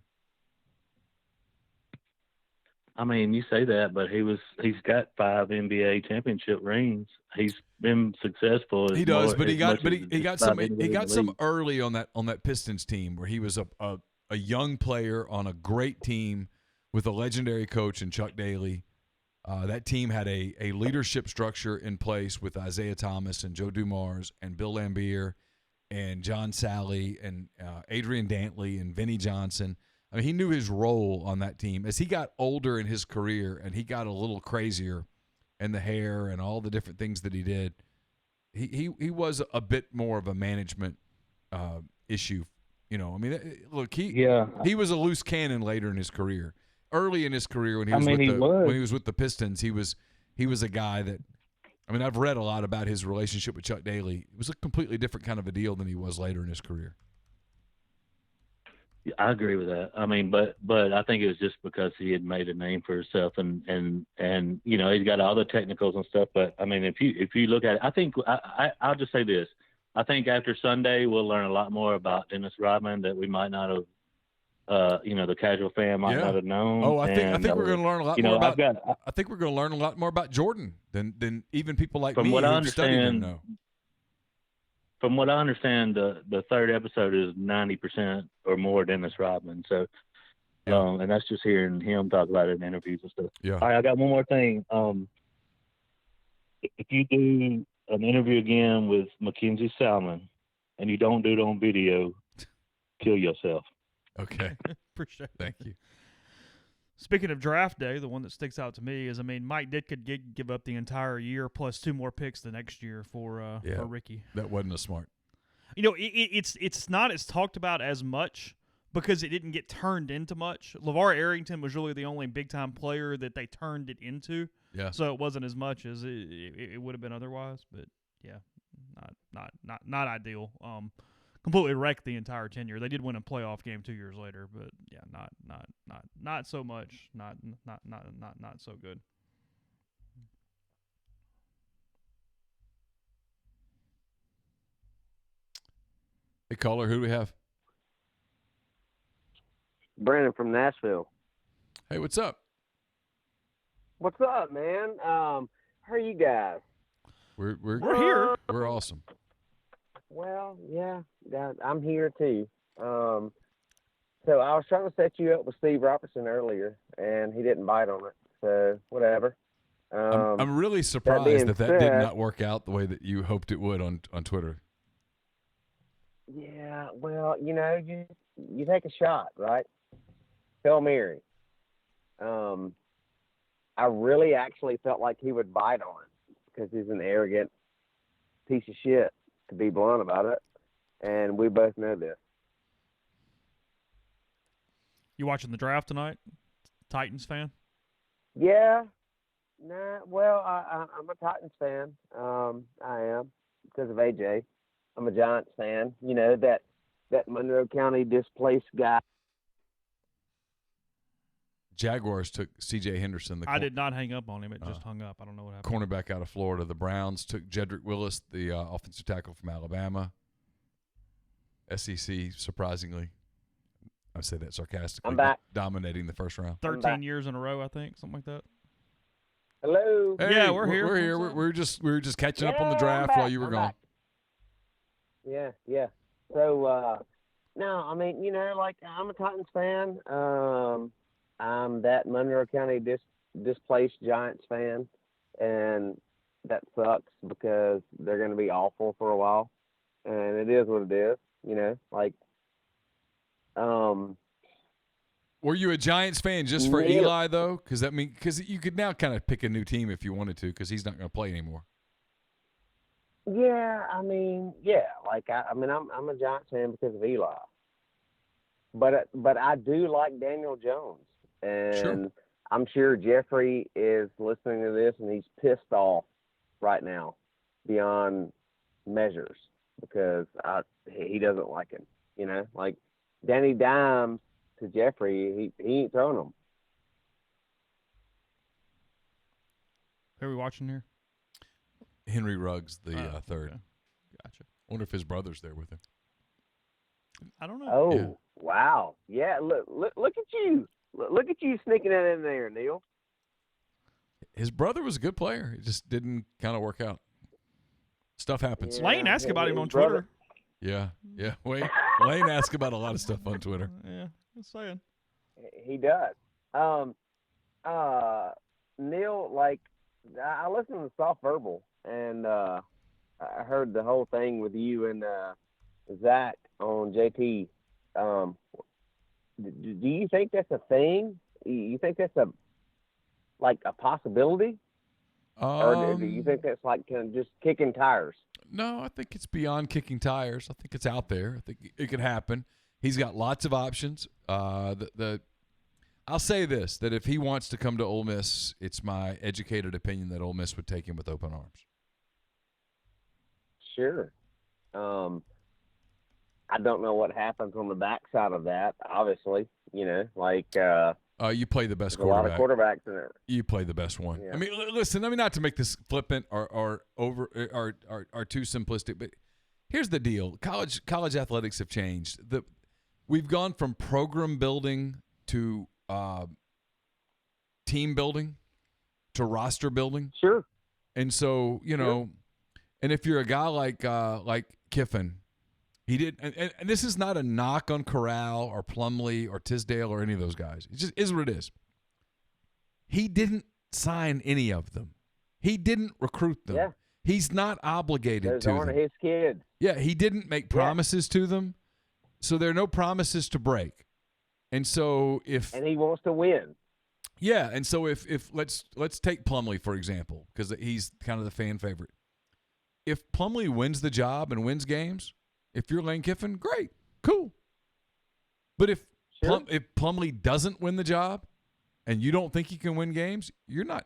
I mean, you say that, but he's got 5 NBA championship rings. He's been successful. He does, but he got some early on that Pistons team where he was a young player on a great team with a legendary coach in Chuck Daly. That team had a leadership structure in place with Isaiah Thomas and Joe Dumars and Bill Laimbeer and John Sally and Adrian Dantley and Vinnie Johnson. I mean, he knew his role on that team. As he got older in his career and he got a little crazier, and the hair and all the different things that he did, he was a bit more of a management issue. I mean, look, he was a loose cannon later in his career. Early in his career, when he was with the Pistons, he was a guy that, I mean, I've read a lot about his relationship with Chuck Daly. It was a completely different kind of a deal than he was later in his career. I agree with that. I mean, but I think it was just because he had made a name for himself, and he's got all the technicals and stuff. But I mean, if you look at it, I think I'll just say this: I think after Sunday we'll learn a lot more about Dennis Rodman that we might not have. The casual fan might not have known. Oh, I think we're going to learn a lot more about. I think we're going to learn a lot more about Jordan than even people like me who studied him know. From what I understand, the third episode is 90% or more Dennis Rodman. So, and that's just hearing him talk about it in interviews and stuff. Yeah. All right, I got one more thing. If you do an interview again with Mackenzie Salmon and you don't do it on video, kill yourself. Okay. Appreciate it. Thank you. Speaking of draft day, the one that sticks out to me is, Mike Ditka could give up the entire year plus 2 more picks the next year for Ricky. That wasn't a smart. It's not as talked about as much because it didn't get turned into much. LeVar Arrington was really the only big-time player that they turned it into. Yeah. So it wasn't as much as it would have been otherwise. But yeah, not ideal. Completely wrecked the entire tenure. They did win a playoff game 2 years later, but yeah, not so much. Not so good. Hey, caller, who do we have? Brandon from Nashville. Hey, what's up? What's up, man? How are you guys? We're here. We're awesome. Well, yeah, I'm here too. So I was trying to set you up with Steve Robertson earlier, and he didn't bite on it. So whatever. I'm really surprised that did not work out the way that you hoped it would on Twitter. Yeah, well, you take a shot, right? Hail Mary. I really actually felt like he would bite on it because he's an arrogant piece of shit, to be blunt about it. And we both know this. You watching the draft tonight? Titans fan? Yeah. Nah, well, I'm a Titans fan. I am because of AJ. I'm a Giants fan. That Monroe County displaced guy. Jaguars took C.J. Henderson. I did not hang up on him. It just hung up. I don't know what happened. Cornerback out of Florida. The Browns took Jedrick Willis, the offensive tackle from Alabama. SEC, surprisingly, I say that sarcastically, I'm back. Dominating the first round. 13 years in a row, I think, something like that. Hello. Hey, Yeah, we're here. We're here. We were just catching up on the draft while you were gone. Back. Yeah. So, no, I'm a Titans fan. I'm that Monroe County displaced Giants fan, and that sucks because they're going to be awful for a while, and it is what it is. Were you a Giants fan just for Eli though? Because you could now kind of pick a new team if you wanted to, because he's not going to play anymore. Yeah, I'm a Giants fan because of Eli, but I do like Daniel Jones. And sure. I'm sure Jeffrey is listening to this and he's pissed off right now beyond measures because he doesn't like him. Like Danny Dimes to Jeffrey, he ain't throwing him. Who are we watching here? Henry Ruggs, the third. Okay. Gotcha. I wonder if his brother's there with him. I don't know. Oh, yeah. Wow. Yeah, look at you. Look at you sneaking it in there, Neil. His brother was a good player. It just didn't kind of work out. Stuff happens. Yeah, Lane asked about him on brother. Yeah. Wait, Lane asked about a lot of stuff on Twitter. Yeah, just saying. He does. Neil, I listened to Soft Verbal, and I heard the whole thing with you and Zach on JT. Do you think that's a thing? You think that's a possibility? Or do you think that's kind of just kicking tires? No, I think it's beyond kicking tires. I think it's out there. I think it could happen. He's got lots of options. I'll say this, that if he wants to come to Ole Miss, it's my educated opinion that Ole Miss would take him with open arms. Sure. I don't know what happens on the backside of that, obviously. You play the best quarterback. A lot of quarterbacks in there. You play the best one. Yeah. Listen, not to make this flippant or too simplistic, but here's the deal. College athletics have changed. We've gone from program building to team building to roster building. Sure. And so, and if you're a guy like Kiffin, he did, and this is not a knock on Corral or Plumlee or Tisdale or any of those guys. It just is what it is. He didn't sign any of them. He didn't recruit them. Yeah. He's not obligated Those to aren't them. his kids. Yeah, he didn't make promises to them, so there are no promises to break. And so and he wants to win. Yeah, and so if let's take Plumlee for example, because he's kind of the fan favorite. If Plumlee wins the job and wins games, if you're Lane Kiffin, great, cool. But if Plumlee doesn't win the job, and you don't think he can win games, you're not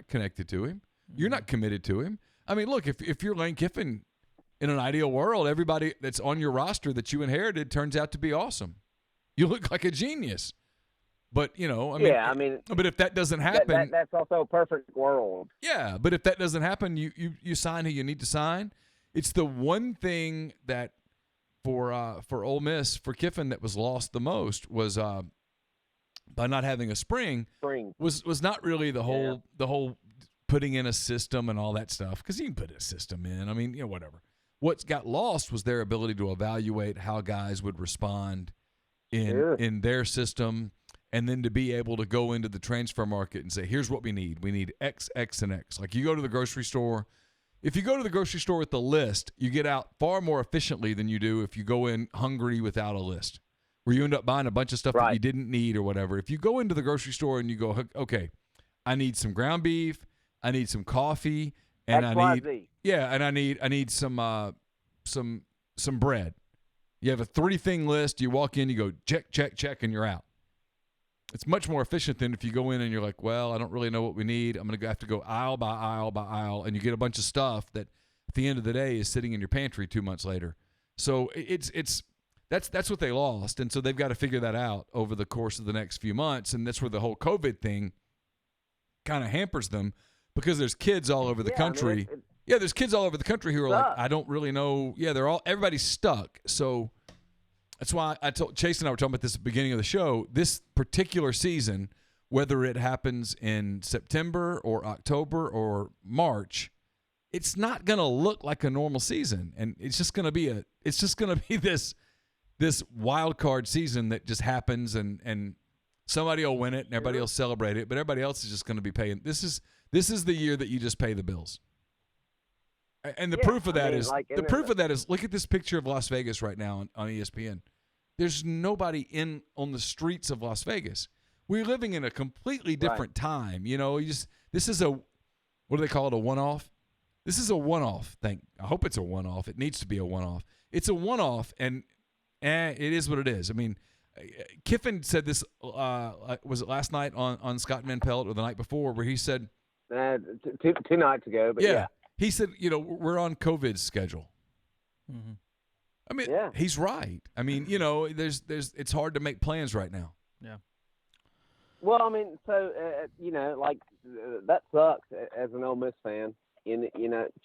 connected to him. You're not committed to him. I mean, look, if you're Lane Kiffin, in an ideal world, everybody that's on your roster that you inherited turns out to be awesome. You look like a genius. But, but if that doesn't happen, that's also a perfect world. Yeah, but if that doesn't happen, you sign who you need to sign. It's the one thing that for Ole Miss, for Kiffin, that was lost the most was by not having a spring. Was not really the whole putting in a system and all that stuff, because you can put a system in. I mean, whatever. What got lost was their ability to evaluate how guys would respond in their system. And then to be able to go into the transfer market and say, here's what we need. We need X, X, and X. Like you go to the grocery store. If you go to the grocery store with the list, you get out far more efficiently than you do if you go in hungry without a list, where you end up buying a bunch of stuff that you didn't need or whatever. If you go into the grocery store and you go, okay, I need some ground beef, I need some coffee, and I need some bread. You have a 3-thing list. You walk in, you go check, check, check, and you're out. It's much more efficient than if you go in and you're like, well, I don't really know what we need. I'm going to have to go aisle by aisle by aisle, and you get a bunch of stuff that at the end of the day is sitting in your pantry 2 months later. So that's what they lost, and so they've got to figure that out over the course of the next few months, and that's where the whole COVID thing kind of hampers them, because there's kids all over the country. There's kids all over the country who are like, I don't really know. Yeah, everybody's stuck. So that's why I told Chase and I were talking about this at the beginning of the show. This particular season, whether it happens in September or October or March, it's not going to look like a normal season, and it's just going to be this wild card season that just happens, and somebody will win it and everybody will celebrate it, but everybody else is just going to be paying. This is the year that you just pay the bills. And the proof of that is look at this picture of Las Vegas right now on ESPN. There's nobody on the streets of Las Vegas. We're living in a completely different time. This is what do they call it? A one-off? This is a one-off thing. I hope it's a one-off. It needs to be a one-off. It's a one-off, and it is what it is. I mean, Kiffin said this, was it last night on Scott Manpelt or the night before, where he said, 2 nights ago, but yeah. He said, we're on COVID's schedule. Mm-hmm. I mean, he's right. I mean, it's hard to make plans right now. Yeah. Well, I mean, so, that sucks as an Ole Miss fan.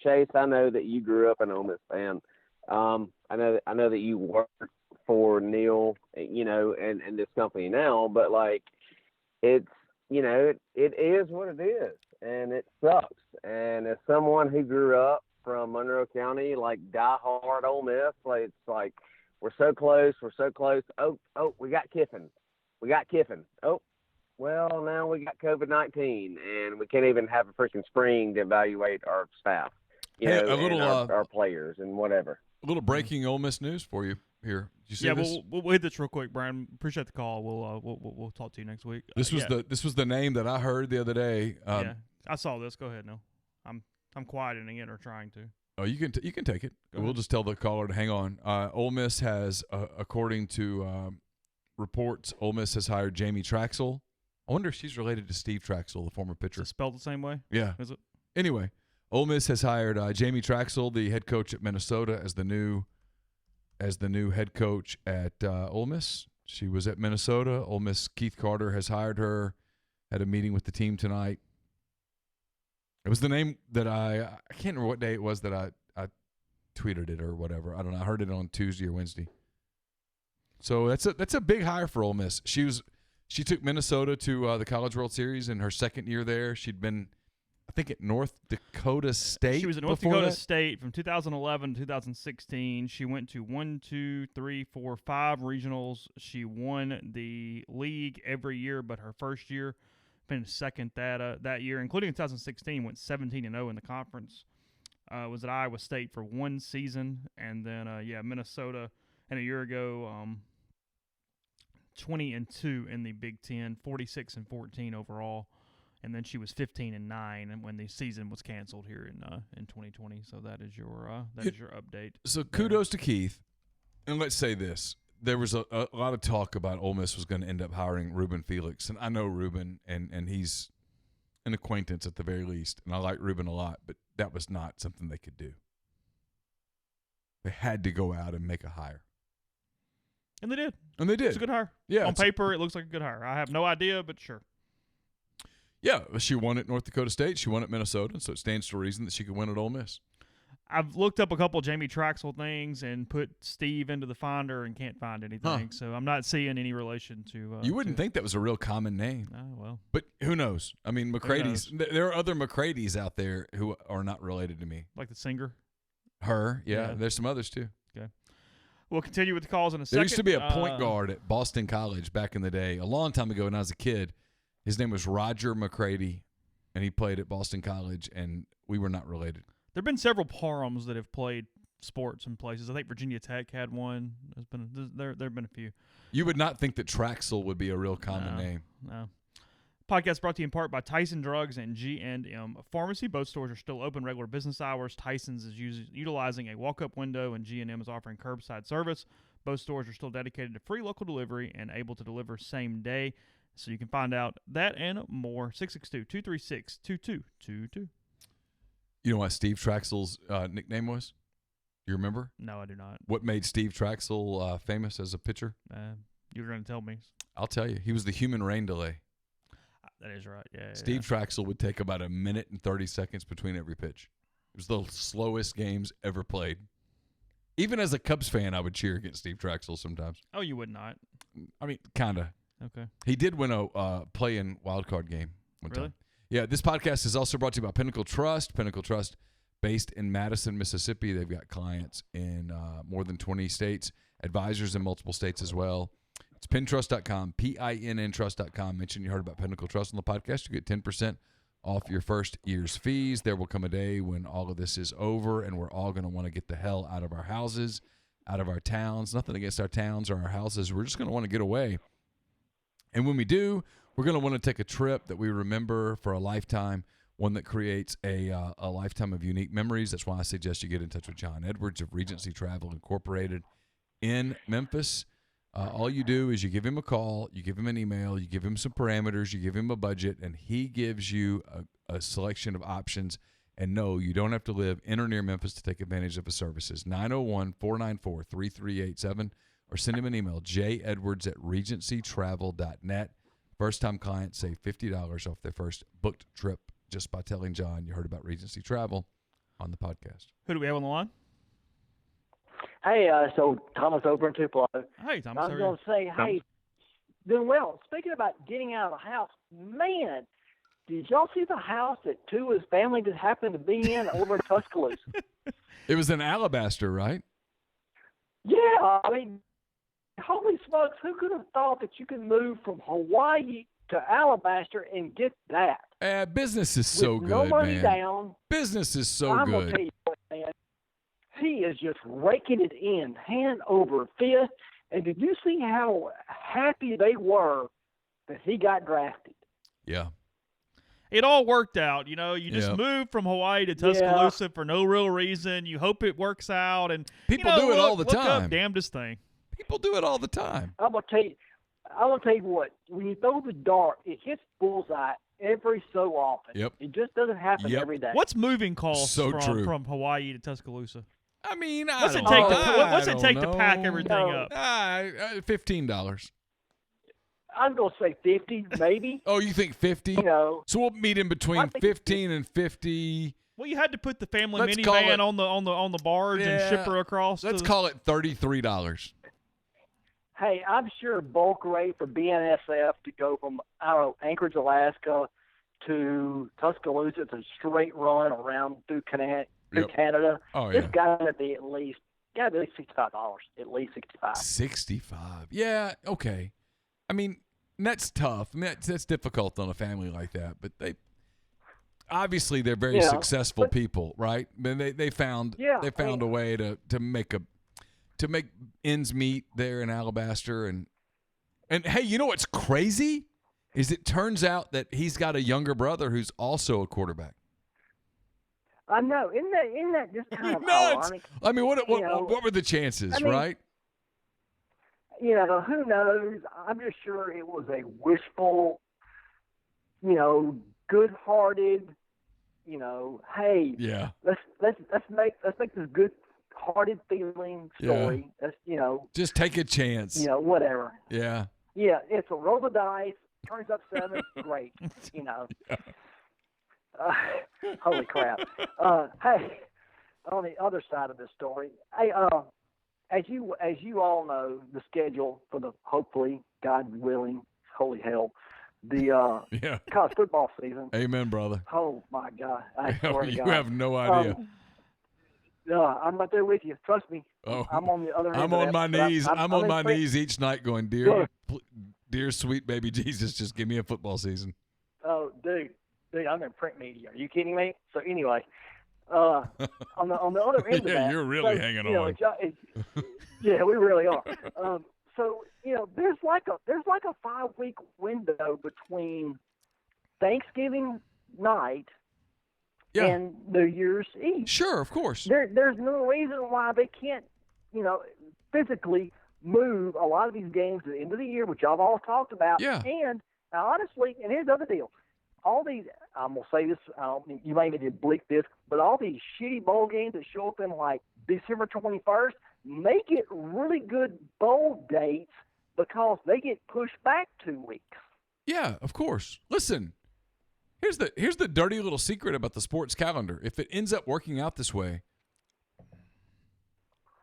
Chase, I know that you grew up an Ole Miss fan. I know that you work for Neal, and this company now, but it's, it is what it is, and it sucks. And as someone who grew up from Monroe County, diehard Ole Miss, it's like we're so close. Oh, we got Kiffin. Oh, well, now we got COVID-19, and we can't even have a freaking spring to evaluate our staff, our players and whatever. A little breaking Ole Miss news for you here. Did you see this? We'll hit this real quick, Brian. Appreciate the call. We'll talk to you next week. This was the name that I heard the other day. I saw this. Go ahead. No, I'm quietening it or trying to. Oh, you can take it. We'll just tell the caller to hang on. Ole Miss has, according to reports, Ole Miss has hired Jamie Traxel. I wonder if she's related to Steve Traxel, the former pitcher. Is it spelled the same way? Yeah. Is it? Anyway, Ole Miss has hired Jamie Traxel, the head coach at Minnesota, as the new head coach at Ole Miss. She was at Minnesota. Ole Miss Keith Carter has hired her. Had a meeting with the team tonight. It was the name that I can't remember what day it was that I tweeted it or whatever. I don't know. I heard it on Tuesday or Wednesday. So that's a big hire for Ole Miss. She took Minnesota to the College World Series in her second year there. She'd been, I think, at North Dakota State. She was at North Dakota State from 2011 to 2016. She went to 5 regionals. She won the league every year, but her first year finished second that year, including 2016. Went 17-0 in the conference. Was at Iowa State for one season, and then Minnesota. And a year ago, 20-2 in the Big Ten, 46-14 overall, and then she was 15-9 when the season was canceled here in 2020. So that is your update. So kudos to Keith, and let's say this: there was a lot of talk about Ole Miss was going to end up hiring Ruben Felix, and I know Ruben, and he's an acquaintance at the very least, and I like Ruben a lot, but that was not something they could do. They had to go out and make a hire. And they did. It's a good hire. Yeah. On paper, it looks like a good hire. I have no idea, but sure. Yeah, she won at North Dakota State. She won at Minnesota, so it stands to reason that she could win at Ole Miss. I've looked up a couple of Jamie Traxel things and put Steve into the finder and can't find anything. So I'm not seeing any relation to. You wouldn't think that was a real common name. Oh, well. But who knows? I mean, McCready's. There are other McCreadys out there who are not related to me. Like the singer? Her, yeah. There's some others too. Okay. We'll continue with the calls in a second. There used to be a point guard at Boston College back in the day, a long time ago when I was a kid. His name was Roger McCready, and he played at Boston College, and we were not related. There have been several Parhams that have played sports in places. I think Virginia Tech had one. There have been a few. You would not think that Traxel would be a real common name. No. Podcast brought to you in part by Tyson Drugs and G&M Pharmacy. Both stores are still open regular business hours. Tyson's is utilizing a walk-up window, and G&M is offering curbside service. Both stores are still dedicated to free local delivery and able to deliver same day. So you can find out that and more. 662-236-2222. You know what Steve Traxel's nickname was? You remember? No, I do not. What made Steve Traxel famous as a pitcher? You were going to tell me. I'll tell you. He was the human rain delay. That is right. Yeah. Steve Traxel would take about 1 minute and 30 seconds between every pitch. It was the slowest games ever played. Even as a Cubs fan, I would cheer against Steve Traxel sometimes. Oh, you would not? I mean, kind of. Okay. He did win a play-in wild card game one time. Yeah, this podcast is also brought to you by Pinnacle Trust. Pinnacle Trust, based in Madison, Mississippi. They've got clients in more than 20 states, advisors in multiple states as well. It's pintrust.com, PINNtrust.com. Mention you heard about Pinnacle Trust on the podcast. You get 10% off your first year's fees. There will come a day when all of this is over, and we're all going to want to get the hell out of our houses, out of our towns. Nothing against our towns or our houses. We're just going to want to get away. And when we do, we're going to want to take a trip that we remember for a lifetime, one that creates a lifetime of unique memories. That's why I suggest you get in touch with John Edwards of Regency Travel Incorporated in Memphis. All you do is you give him a call, you give him an email, you give him some parameters, you give him a budget, and he gives you a selection of options. And no, you don't have to live in or near Memphis to take advantage of his services. 901-494-3387, or send him an email, jedwards@regencytravel.net. First-time clients save $50 off their first booked trip just by telling John you heard about Regency Travel on the podcast. Who do we have on the line? Hey, so Thomas over in Tupelo. Hey, Thomas. I was going to say, hey, doing well. Speaking about getting out of the house, man, did y'all see the house that Tua's family just happened to be in over in Tuscaloosa? It was in Alabaster, right? Yeah, I mean, holy smokes, who could have thought that you could move from Hawaii to Alabaster and get that? Business is so with good, no money man. down. Business is so I'm good. gonna tell you what, man. He is just raking it in, hand over fist. And did you see how happy they were that he got drafted? Yeah. It all worked out. You know, you just moved from Hawaii to Tuscaloosa for no real reason. You hope it works out. And people do it all the time. Look up damnedest thing. People do it all the time. I'm gonna tell you what. When you throw the dart, it hits bullseye every so often. Yep. It just doesn't happen every day. What's moving costs true. from Hawaii to Tuscaloosa? I mean, what's it take to pack everything up? $15. I'm gonna say 50, maybe. Oh, you think 50? You know, so we'll meet in between 15 and 50. Well, you had to put the family minivan on the barge and ship her across. Let's call it $33. Hey, I'm sure bulk rate for BNSF to go from Anchorage, Alaska to Tuscaloosa, it's a straight run around through Canada. Oh, yeah. It's got to be at least $65. At least $65. 65. Yeah. Okay. I mean, that's tough. I mean, that's difficult on a family like that. But obviously they're very successful people, right? I mean, they found a way to make ends meet there in Alabaster, and And, hey, you know what's crazy is it turns out that he's got a younger brother who's also a quarterback. I know. Isn't that just kind of Nuts. ironic? I mean, what were the chances, right? Who knows? I'm just sure it was a wishful, good-hearted, hey, let's make this good-hearted feeling story. Yeah. Let's, just take a chance. Whatever. Yeah. Yeah, it's a roll the dice, turns up 7, great. Holy crap. Hey, on the other side of this story, hey, as you all know, the schedule for the, hopefully, God willing, holy hell, the college football season. Amen, brother. Oh my God! I swear to God. You have no idea. I'm right there with you. Trust me. Oh, I'm on the other end. I'm on my knees. I'm on my knees knees each night, going, dear sweet baby Jesus, just give me a football season. Oh, dude, I'm in print media. Are you kidding me? So anyway, on the other end of that, you're really hanging on. Yeah, we really are. So there's like a 5-week window between Thanksgiving night and New Year's Eve. Sure, of course. There's no reason why they can't, physically move a lot of these games to the end of the year, which y'all all talked about. Yeah. And honestly, and here's the other deal. All these, I'm going to say this, you may need to bleep this, but all these shitty bowl games that show up in like December 21st, make it really good bowl dates because they get pushed back 2 weeks. Yeah, of course. Listen, here's the dirty little secret about the sports calendar. If it ends up working out this way,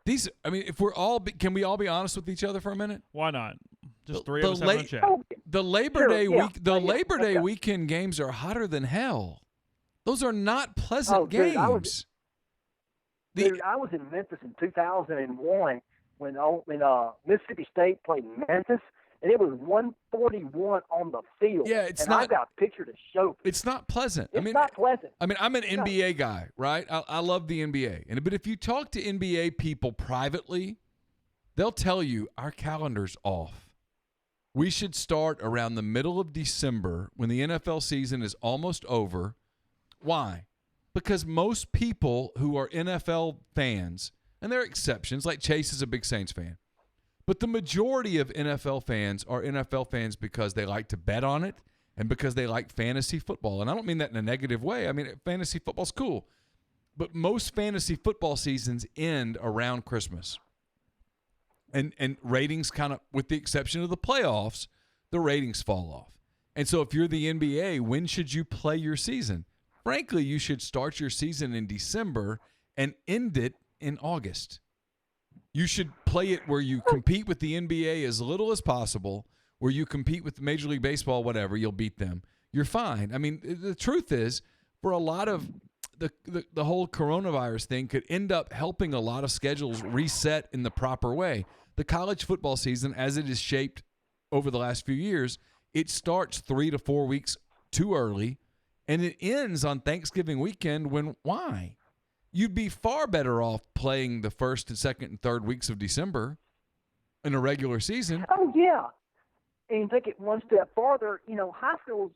if we're all, can we all be honest with each other for a minute? Why not? Just three of us having a chat. The Labor Day weekend games are hotter than hell. Those are not pleasant games. I was in Memphis in 2001 when Mississippi State played Memphis, and it was 141 on the field. Yeah, I got a picture to show. It's not pleasant. It's not pleasant. I mean, I'm an NBA guy, right? I love the NBA. But if you talk to NBA people privately, they'll tell you our calendar's off. We should start around the middle of December when the NFL season is almost over. Why? Because most people who are NFL fans, and there are exceptions, like Chase is a big Saints fan, but the majority of NFL fans are NFL fans because they like to bet on it and because they like fantasy football. And I don't mean that in a negative way. I mean, fantasy football's cool. But most fantasy football seasons end around Christmas. And ratings kind of, with the exception of the playoffs, the ratings fall off. And so if you're the NBA, when should you play your season? Frankly, you should start your season in December and end it in August. You should play it where you compete with the NBA as little as possible, where you compete with Major League Baseball, whatever, you'll beat them. You're fine. I mean, the truth is, for a lot of the whole coronavirus thing could end up helping a lot of schedules reset in the proper way. The college football season, as it is shaped over the last few years, it starts 3 to 4 weeks too early, and it ends on Thanksgiving weekend why? You'd be far better off playing the first and second and third weeks of December in a regular season. Oh, yeah. And take it one step farther, high schools,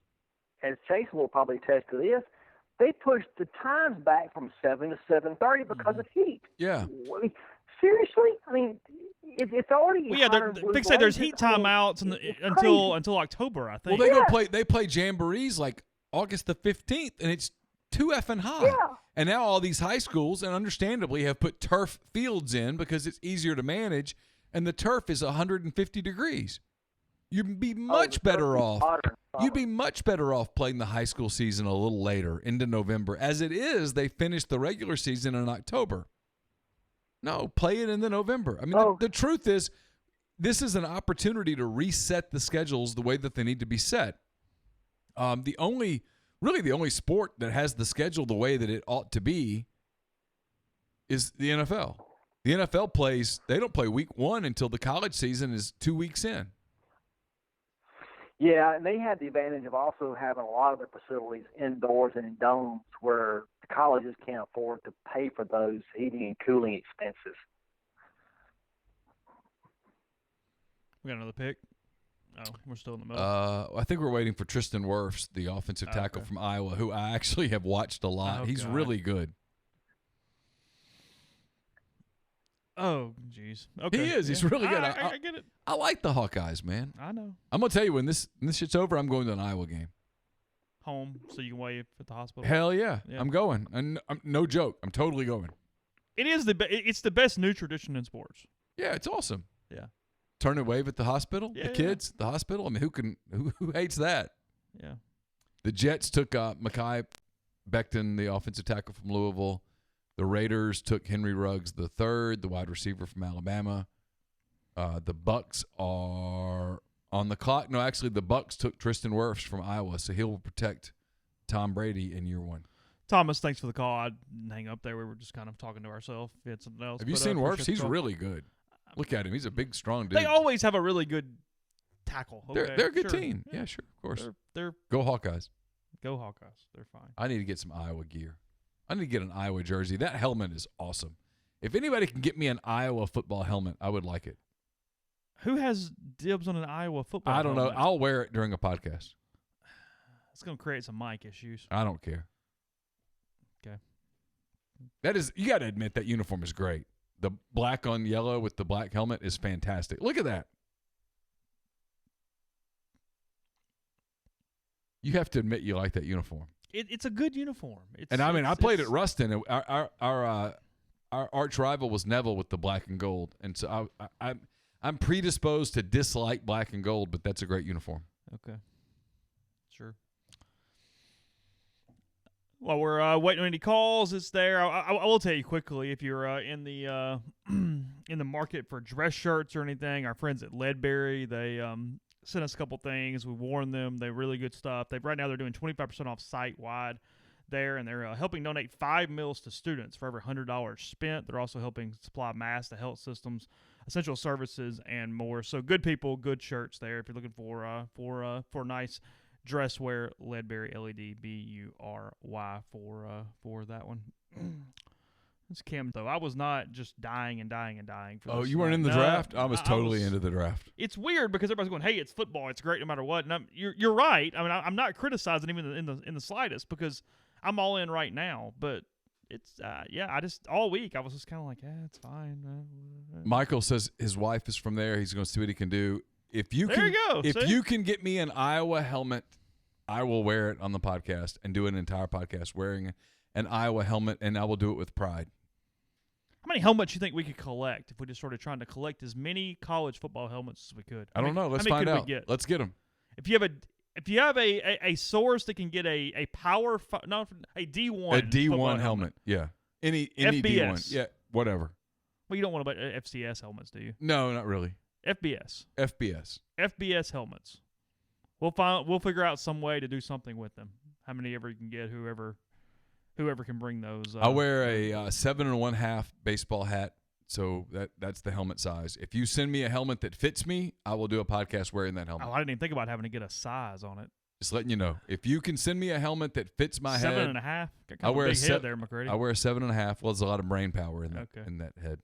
as Chase will probably attest to this, they pushed the times back from 7 to 7:30 because of heat. Yeah. Seriously? I mean, it's already. Well, yeah, they say there's heat timeouts until October, I think. Well, they play jamborees like August the 15th, and it's too effing hot. Yeah. And now all these high schools, and understandably, have put turf fields in because it's easier to manage, and the turf is 150 degrees. You'd be much better off. You'd be much better off playing the high school season a little later into November. As it is, they finished the regular season in October. No, play it in the November. I mean, the truth is, this is an opportunity to reset the schedules the way that they need to be set. The only sport that has the schedule the way that it ought to be is the NFL. The NFL they don't play week 1 until the college season is 2 weeks in. Yeah, and they had the advantage of also having a lot of their facilities indoors and in domes where the colleges can't afford to pay for those heating and cooling expenses. We got another pick. Oh, we're still in the middle. I think we're waiting for Tristan Wirfs, the offensive tackle from Iowa, who I actually have watched a lot. Oh, He's God. really good. Oh, jeez. Okay. He is. He's really good. I get it. I like the Hawkeyes, man. I know. I'm gonna tell you when this shit's over, I'm going to an Iowa game. Home, so you can wave at the hospital. Hell yeah. I'm going. And no joke. I'm totally going. It is it's the best new tradition in sports. Yeah, it's awesome. Yeah. Turn and wave at the hospital. Yeah, the kids, the hospital. I mean, who hates that? Yeah. The Jets took Mekhi Becton, the offensive tackle from Louisville. The Raiders took Henry Ruggs III, the wide receiver from Alabama. The Bucks are on the clock. No, actually, the Bucks took Tristan Wirfs from Iowa, so he'll protect Tom Brady in year 1. Thomas, thanks for the call. I didn't hang up there. We were just kind of talking to ourselves. If you had something else. Have you seen Wirfs? He's really good. Look at him. He's a big, strong dude. They always have a really good tackle. Okay, they're a good team. Yeah, sure, of course. They're Go Hawkeyes. Go Hawkeyes. They're fine. I need to get some Iowa gear. I need to get an Iowa jersey. That helmet is awesome. If anybody can get me an Iowa football helmet, I would like it. Who has dibs on an Iowa football I don't know. helmet? I'll wear it during a podcast. It's going to create some mic issues. I don't care. Okay. That is, you got to admit that uniform is great. The black on yellow with the black helmet is fantastic. Look at that. You have to admit you like that uniform. It's a good uniform. I played at Ruston. And our arch rival was Neville with the black and gold, and so I'm predisposed to dislike black and gold, but that's a great uniform. Okay. Sure. While we're waiting on any calls, it's there. I will tell you quickly, if you're in the in the market for dress shirts or anything, our friends at Leadberry, they sent us a couple things. We warned them. They're really good stuff. Right now they're doing 25% off site-wide there, and they're helping donate 5 meals to students for every $100 spent. They're also helping supply masks to health systems, essential services, and more. So good people, good shirts there. If you're looking for nice dress wear, Leadberry, LEDBURY for that one. It's Kim, though. I was not just dying for this. You weren't in the draft? I was totally into the draft. It's weird because everybody's going, hey, it's football. It's great no matter what. And you're right. I mean, I'm not criticizing even in the slightest because I'm all in right now. But it's, I just, all week, I was just kind of like, it's fine. Michael says his wife is from there. He's going to see what he can do. If you can get me an Iowa helmet, I will wear it on the podcast and do an entire podcast wearing an Iowa helmet, and I will do it with pride. How many helmets you think we could collect if we just started trying to collect as many college football helmets as we could? I don't know. Let's find out. Let's get them. If you have a source that can get a D1 a D1 helmet, yeah, any FBS. D1, yeah, whatever. Well, you don't want to FCS helmets, do you? No, not really. FBS helmets. We'll figure out some way to do something with them. How many ever you can get, whoever can bring those. I wear a 7 1/2 baseball hat, so that's the helmet size. If you send me a helmet that fits me, I will do a podcast wearing that helmet. Oh, I didn't even think about having to get a size on it. Just letting you know. If you can send me a helmet that fits my 7 head. 7.5. I wear a big head there, McCready. I wear a 7 1/2. Well, there's a lot of brain power in that head.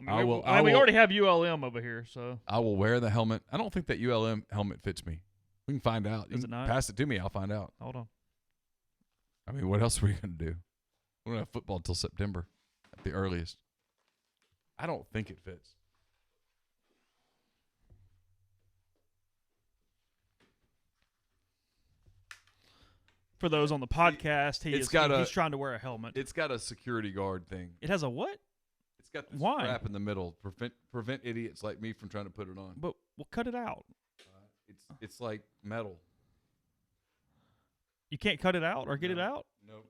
I mean, we already have ULM over here, so I will wear the helmet. I don't think that ULM helmet fits me. We can find out. Does it not? Pass it to me. I'll find out. Hold on. I mean, what else are we going to do? We don't have football until September at the earliest. I don't think it fits. For those on the podcast, he's trying to wear a helmet. It's got a security guard thing. It has a what? It's got this strap in the middle. Prevent idiots like me from trying to put it on. But we'll cut it out. It's like metal. You can't cut it out or get it out? No.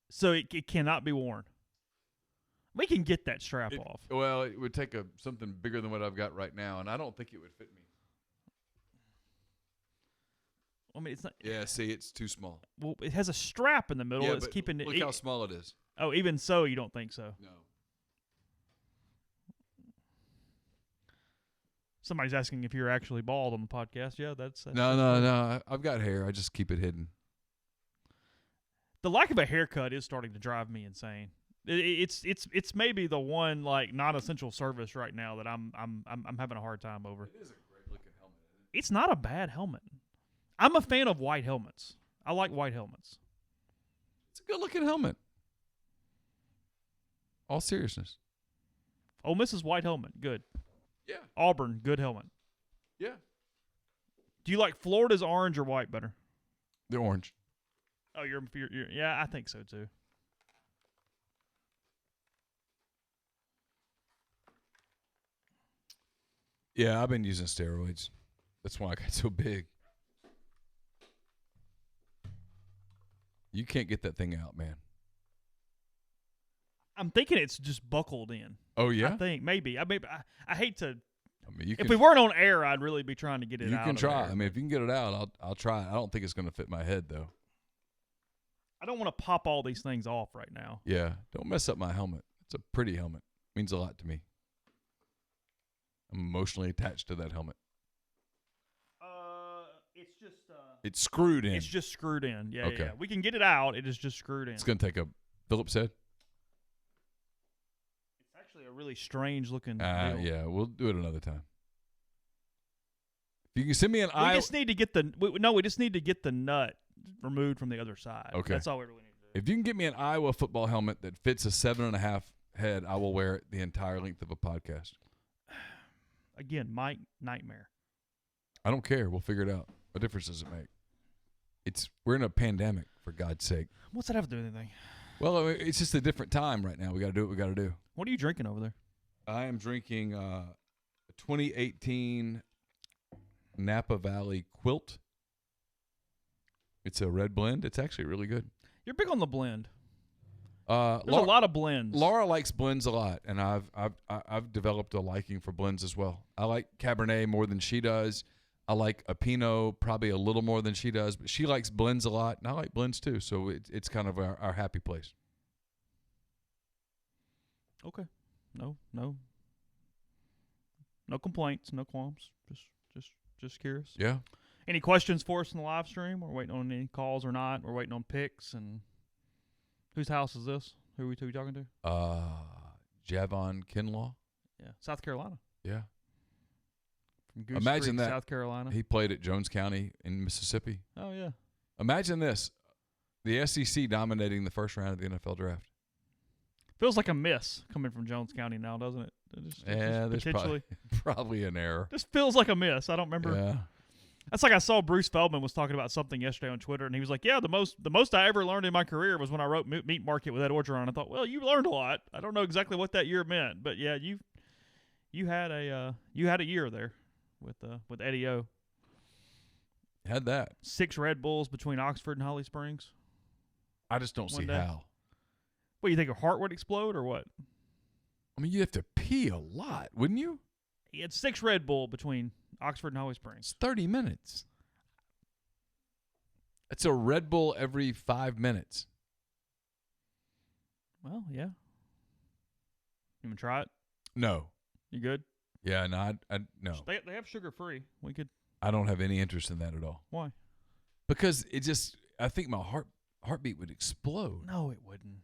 So it cannot be worn. We can get that strap off. Well, it would take something bigger than what I've got right now, and I don't think it would fit me. I mean, it's not. Yeah, see, it's too small. Well, it has a strap in the middle. Yeah, it's keeping it. Look how small it is. Oh, even so, you don't think so? No. Somebody's asking if you're actually bald on the podcast. Yeah, that's no. I've got hair. I just keep it hidden. The lack of a haircut is starting to drive me insane. It's maybe the one like non-essential service right now that I'm having a hard time over. It is a great looking helmet. It's not a bad helmet. I'm a fan of white helmets. I like white helmets. It's a good looking helmet. All seriousness. Ole Miss's white helmet, good. Yeah. Auburn, good helmet. Yeah. Do you like Florida's orange or white better? The orange. Oh, you're yeah, I think so too. Yeah, I've been using steroids. That's why I got so big. You can't get that thing out, man. I'm thinking it's just buckled in. Oh yeah. I think maybe. I hate to. I mean, If we weren't on air, I'd really be trying to get it you out. can of try. there. I mean, if you can get it out, I'll try. I don't think it's going to fit my head though. I don't want to pop all these things off right now. Yeah, don't mess up my helmet. It's a pretty helmet. Means a lot to me. I'm emotionally attached to that helmet. It's just. It's screwed in. It's just screwed in. Yeah, Okay. yeah. We can get it out. It is just screwed in. It's going to take a Phillips head. It's actually a really strange looking deal. Yeah, we'll do it another time. If you can send me an We just need to get we just need to get the nut removed from the other side. Okay. That's all we really need to do. If you can get me an Iowa football helmet that fits a 7.5 head, I will wear it the entire length of a podcast. Again, Mike, nightmare. I don't care. We'll figure it out. What difference does it make? We're in a pandemic, for God's sake. What's that have to do with anything? Well, I mean, it's just a different time right now. We got to do what we got to do. What are you drinking over there? I am drinking a 2018 Napa Valley Quilt. It's a red blend. It's actually really good. You're big on the blend. There's There's a lot of blends. Laura likes blends a lot, and I've developed a liking for blends as well. I like Cabernet more than she does. I like a Pinot probably a little more than she does, but she likes blends a lot, and I like blends too. So it's kind of our happy place. Okay. No complaints, no qualms. Just curious. Yeah. Any questions for us in the live stream? We're waiting on any calls or not. We're waiting on picks. And whose house is this? Who are we talking to? Javon Kinlaw. Yeah, South Carolina. Yeah. From Goose Imagine Creek, that. South Carolina. He played at Jones County in Mississippi. Oh yeah. Imagine this: the SEC dominating the first round of the NFL draft. Feels like a miss coming from Jones County now, doesn't it? There's potentially. probably an error. Just feels like a miss. I don't remember. Yeah. That's like I saw Bruce Feldman was talking about something yesterday on Twitter, and he was like, "Yeah, the most I ever learned in my career was when I wrote Meat Market with Ed Orgeron." I thought, well, you learned a lot. I don't know exactly what that year meant, but yeah, you had a year there with Eddie O. Had that. 6 Red Bulls between Oxford and Holly Springs. I just don't see One day. how. What, you think your heart would explode or what? I mean, you'd have to pee a lot, wouldn't you? He had 6 Red Bull between Oxford and Holly Springs. It's 30 minutes. That's a Red Bull every 5 minutes. Well, yeah. You want to try it? No. You good? Yeah, no, no. They have sugar free. We could. I don't have any interest in that at all. Why? Because I think my heartbeat would explode. No, it wouldn't.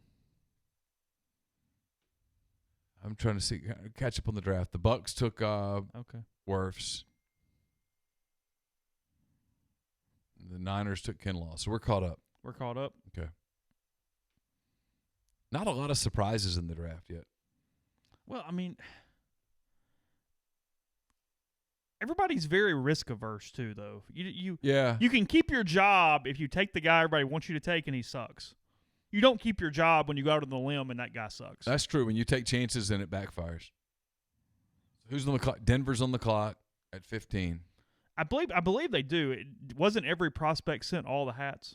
I'm trying to catch up on the draft. The Bucks took Okay. Wirfs. The Niners took Kinlaw. So we're caught up. We're caught up. Okay. Not a lot of surprises in the draft yet. Well, I mean, everybody's very risk averse too, though. You can keep your job if you take the guy everybody wants you to take and he sucks. You don't keep your job when you go out on the limb and that guy sucks. That's true. When you take chances and it backfires. Who's on the clock? Denver's on the clock at 15. I believe they do. It wasn't every prospect sent all the hats.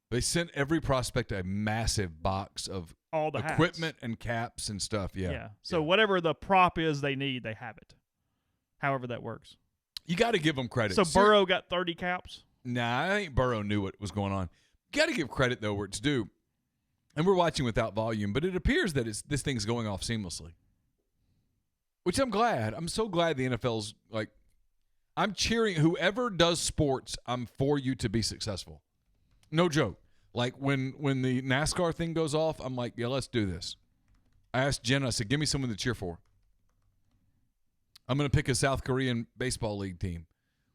They sent every prospect a massive box of All the equipment hats. and caps and stuff. Yeah. So whatever the prop is they need, they have it. However that works. You got to give them credit. So Burrow got 30 caps? Nah, I think Burrow knew what was going on. Got to give credit, though, where it's due. And we're watching without volume, but it appears that this thing's going off seamlessly. Which I'm glad. I'm so glad the NFL's like, I'm cheering. Whoever does sports, I'm for you to be successful. No joke. Like when the NASCAR thing goes off, I'm like, yeah, let's do this. I asked Jenna, I said, give me someone to cheer for. I'm going to pick a South Korean baseball league team.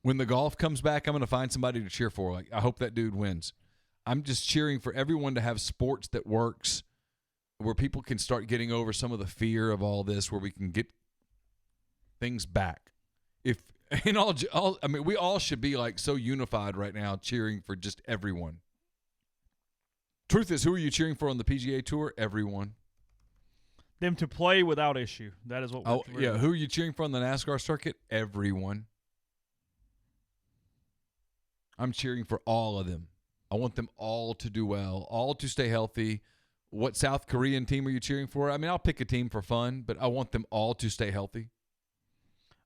When the golf comes back, I'm going to find somebody to cheer for. Like, I hope that dude wins. I'm just cheering for everyone to have sports that works, where people can start getting over some of the fear of all this, where we can get things back. If in all I mean, we all should be like so unified right now, cheering for just everyone. Truth is, who are you cheering for on the PGA Tour? Everyone. Them to play without issue. That is what. Oh yeah, who are you cheering for on the NASCAR circuit? Everyone. I'm cheering for all of them. I want them all to do well, all to stay healthy. What South Korean team are you cheering for? I mean, I'll pick a team for fun, but I want them all to stay healthy.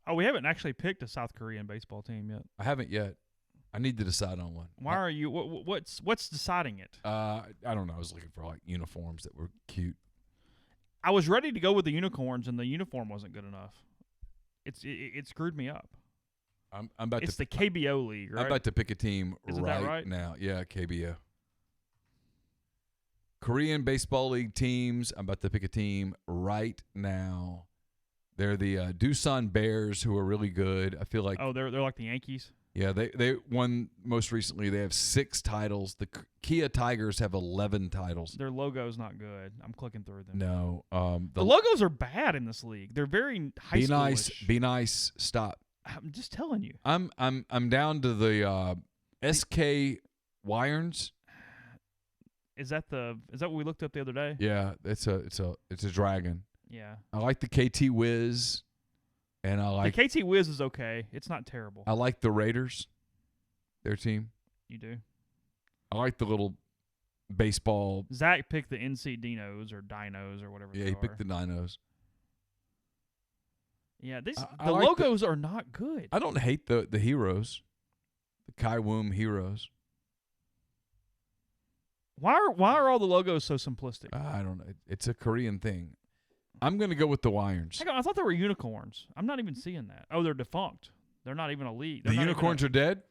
Oh, we haven't actually picked a South Korean baseball team yet. I haven't yet. I need to decide on one. Why are you? What's deciding it? I don't know. I was looking for like uniforms that were cute. I was ready to go with the unicorns, and the uniform wasn't good enough. It screwed me up. I'm about it's to. the KBO league, right? I'm about to pick a team right now. Yeah, KBO. Korean baseball league teams. I'm about to pick a team right now. They're the Doosan Bears, who are really good. I feel like. Oh, they're like the Yankees. Yeah, they won most recently. They have 6 titles. The Kia Tigers have 11 titles. Their logo's not good. I'm clicking through them. No, the logos are bad in this league. They're very high schoolish. Be nice. Stop. I'm just telling you. I'm down to the SK Wyerns. Is that what we looked up the other day? Yeah, it's a dragon. Yeah. I like the KT Wiz, and I like the KT Wiz is okay. It's not terrible. I like the Raiders, their team. You do. I like the little baseball. Zach picked the NC Dinos or Dinos or whatever. Yeah, they he are. picked the Dinos. Yeah, the like logos are not good. I don't hate the heroes, the Kaiwoom heroes. Why are all the logos so simplistic? I don't know. It's a Korean thing. I'm going to go with the Wyerns. I thought they were unicorns. I'm not even seeing that. Oh, they're defunct. They're not even a league. The unicorns are dead?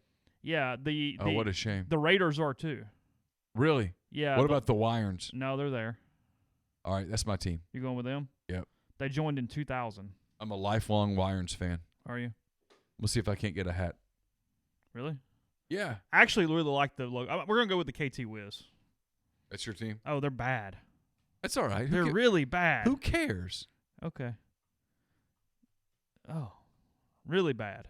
Yeah. Oh, what a shame. The Raiders are too. Really? Yeah. What about the Wyerns? No, they're there. All right, that's my team. You going with them? Yep. They joined in 2000. I'm a lifelong Wyerns fan. Are you? We'll see if I can't get a hat. Really? Yeah. I actually really like the logo. We're going to go with the KT Wiz. That's your team? Oh, they're bad. That's all right. They're really bad. Who cares? Okay. Oh, really bad.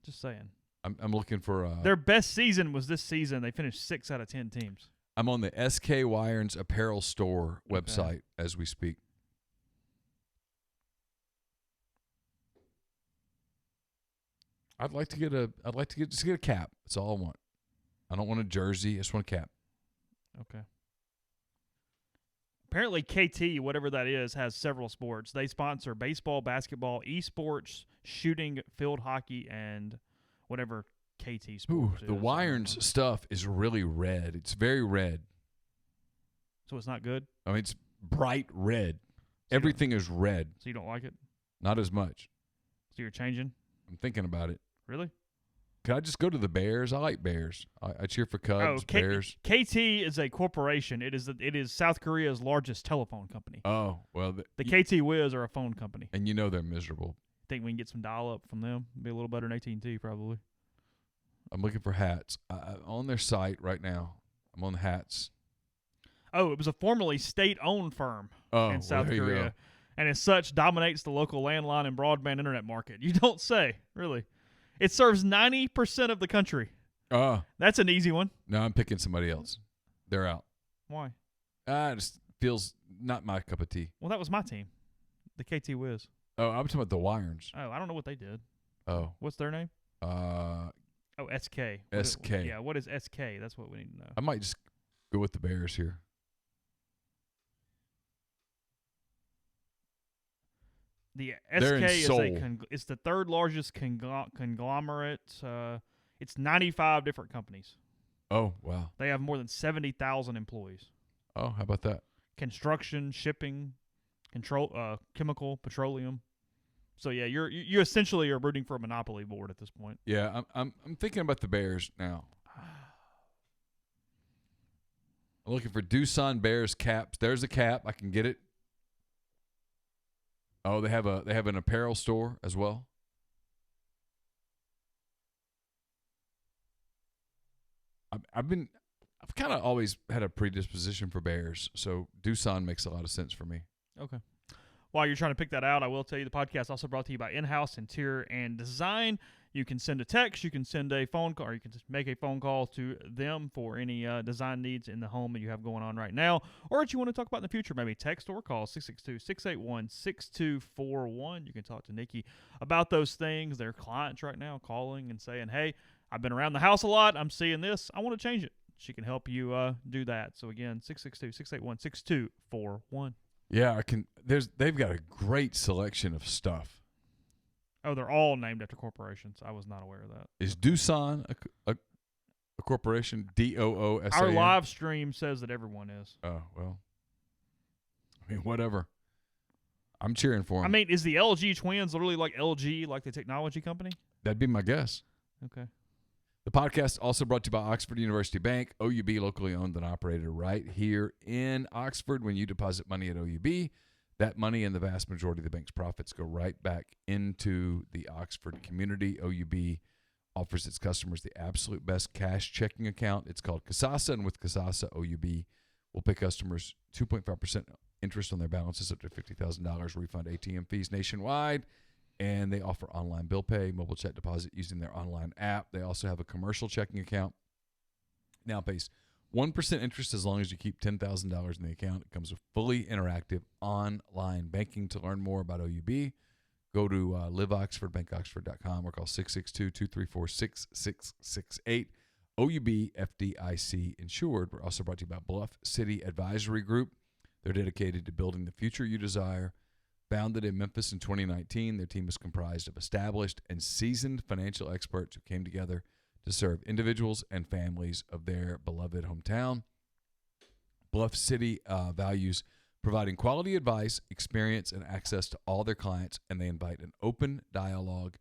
Just saying. I'm looking for their best season was this season. They finished 6 out of 10 teams. I'm on the SK Wyerns apparel store website as we speak. I'd like to get a cap. That's all I want. I don't want a jersey. I just want a cap. Okay. Apparently, KT, whatever that is, has several sports. They sponsor baseball, basketball, esports, shooting, field hockey, and whatever KT sports Ooh, is. the Wyerns stuff is really red. It's very red. So it's not good? I mean, it's bright red. Everything is red. So you don't like it? Not as much. So you're changing? I'm thinking about it. Really? Can I just go to the Bears? I like Bears. I cheer for Cubs, Bears. KT is a corporation. It is South Korea's largest telephone company. Oh, well. The KT Wiz are a phone company. And you know they're miserable. Think we can get some dial-up from them? Be a little better than AT&T probably. I'm looking for hats. On their site right now. I'm on the hats. Oh, it was a formerly state-owned firm in South Korea. Go. And as such, dominates the local landline and broadband internet market. You don't say, really. It serves 90% of the country. That's an easy one. No, I'm picking somebody else. They're out. Why? It just feels not my cup of tea. Well, that was my team, the KT Wiz. Oh, I'm talking about the Wyerns. Oh, I don't know what they did. Oh. What's their name? SK. SK. What is SK? That's what we need to know. I might just go with the Bears here. The SK it's the third largest conglomerate. It's 95 different companies. Oh, wow. They have more than 70,000 employees. Oh, how about that? Construction, shipping, chemical, petroleum. So yeah, you essentially are rooting for a monopoly board at this point. Yeah, I'm thinking about the Bears now. I'm looking for Doosan Bears caps. There's a cap. I can get it. Oh, they have an apparel store as well. I've kind of always had a predisposition for bears, so Doosan makes a lot of sense for me. Okay. While you're trying to pick that out, I will tell you the podcast is also brought to you by In-House Interior and Design. You can send a text, you can send a phone call, or you can just make a phone call to them for any design needs in the home that you have going on right now, or that you want to talk about in the future. Maybe text or call 662-681-6241. You can talk to Nikki about those things. Their clients right now calling and saying, hey, I've been around the house a lot. I'm seeing this. I want to change it. She can help you do that. So again, 662-681-6241. Yeah, I can. They've got a great selection of stuff. Oh, they're all named after corporations. I was not aware of that. Is Doosan a corporation? Doosan? Our live stream says that everyone is. Oh, well. I mean, whatever. I'm cheering for them. I mean, is the LG twins literally like LG, like the technology company? That'd be my guess. Okay. The podcast also brought to you by Oxford University Bank, OUB, locally owned and operated right here in Oxford. When you deposit money at OUB, that money and the vast majority of the bank's profits go right back into the Oxford community. OUB offers its customers the absolute best cash checking account. It's called Kasasa, and with Kasasa, OUB will pay customers 2.5% interest on their balances up to $50,000, refund ATM fees nationwide. And they offer online bill pay, mobile check deposit using their online app. They also have a commercial checking account. Now pays 1% interest as long as you keep $10,000 in the account. It comes with fully interactive online banking. To learn more about OUB, go to liveoxfordbankoxford.com or call 662-234-6668. OUB FDIC insured. We're also brought to you by Bluff City Advisory Group. They're dedicated to building the future you desire. Founded in Memphis in 2019, their team is comprised of established and seasoned financial experts who came together to serve individuals and families of their beloved hometown. Bluff City values providing quality advice, experience, and access to all their clients, and they invite an open dialogue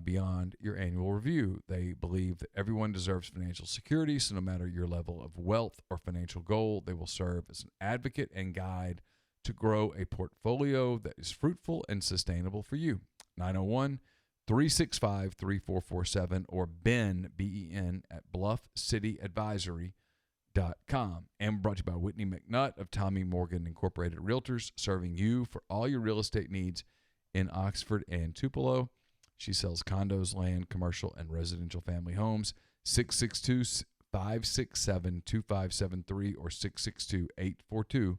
beyond your annual review. They believe that everyone deserves financial security, so no matter your level of wealth or financial goal, they will serve as an advocate and guide to grow a portfolio that is fruitful and sustainable for you. 901-365-3447 or Ben, B-E-N, at bluffcityadvisory.com. And brought to you by Whitney McNutt of Tommy Morgan Incorporated Realtors, serving you for all your real estate needs in Oxford and Tupelo. She sells condos, land, commercial, and residential family homes. 662-567-2573 or 662-842-3844.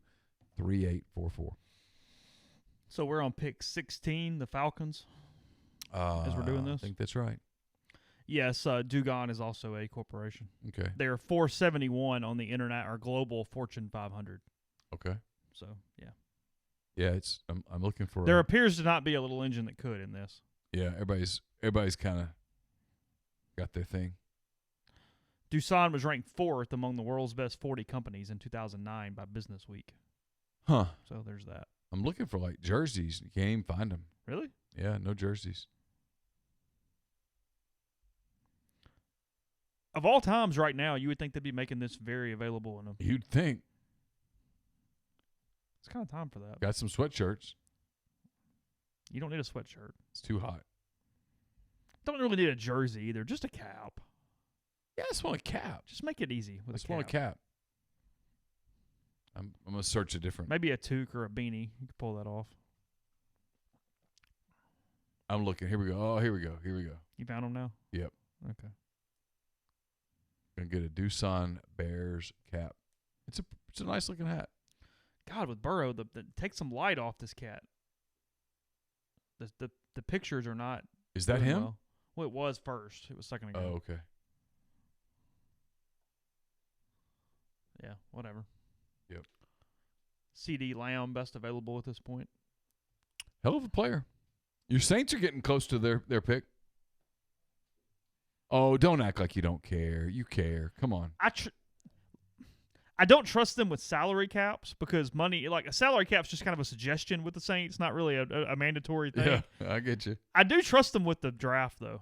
So we're on pick 16, the Falcons, as we're doing this? I think that's right. Yes, Dugon is also a corporation. Okay. They are 471 on the internet or global Fortune 500. Okay. So, yeah. Yeah, I'm looking for There appears to not be a little engine that could in this. Yeah, everybody's kind of got their thing. Doosan was ranked 4th among the world's best 40 companies in 2009 by Business Week. Huh. So there's that. I'm looking for like jerseys. You can't even find them. Really? Yeah, no jerseys. Of all times right now, you would think they'd be making this very available in a... You'd think. It's kind of time for that. Got some sweatshirts. You don't need a sweatshirt. It's too hot. Don't really need a jersey either. Just a cap. Yeah, I just want a cap. Just make it easy with I just a cap. want a cap. I'm going to search a different. Maybe a toque or a beanie. You can pull that off. I'm looking. Here we go. Oh, here we go. Here we go. You found them now? Yep. Okay. Going to get a Doosan Bears cap. It's a nice looking hat. God, with Burrow, take some light off this cat. The pictures are not. Is that doing him? Well, it was first. It was a second ago. Oh, okay. Yeah, whatever. Yep. CD Lamb, best available at this point. Hell of a player. Your Saints are getting close to their pick. Oh, don't act like you don't care. You care. Come on. I don't trust them with salary caps because money, like a salary cap's just kind of a suggestion with the Saints, not really a mandatory thing. Yeah, I get you. I do trust them with the draft, though.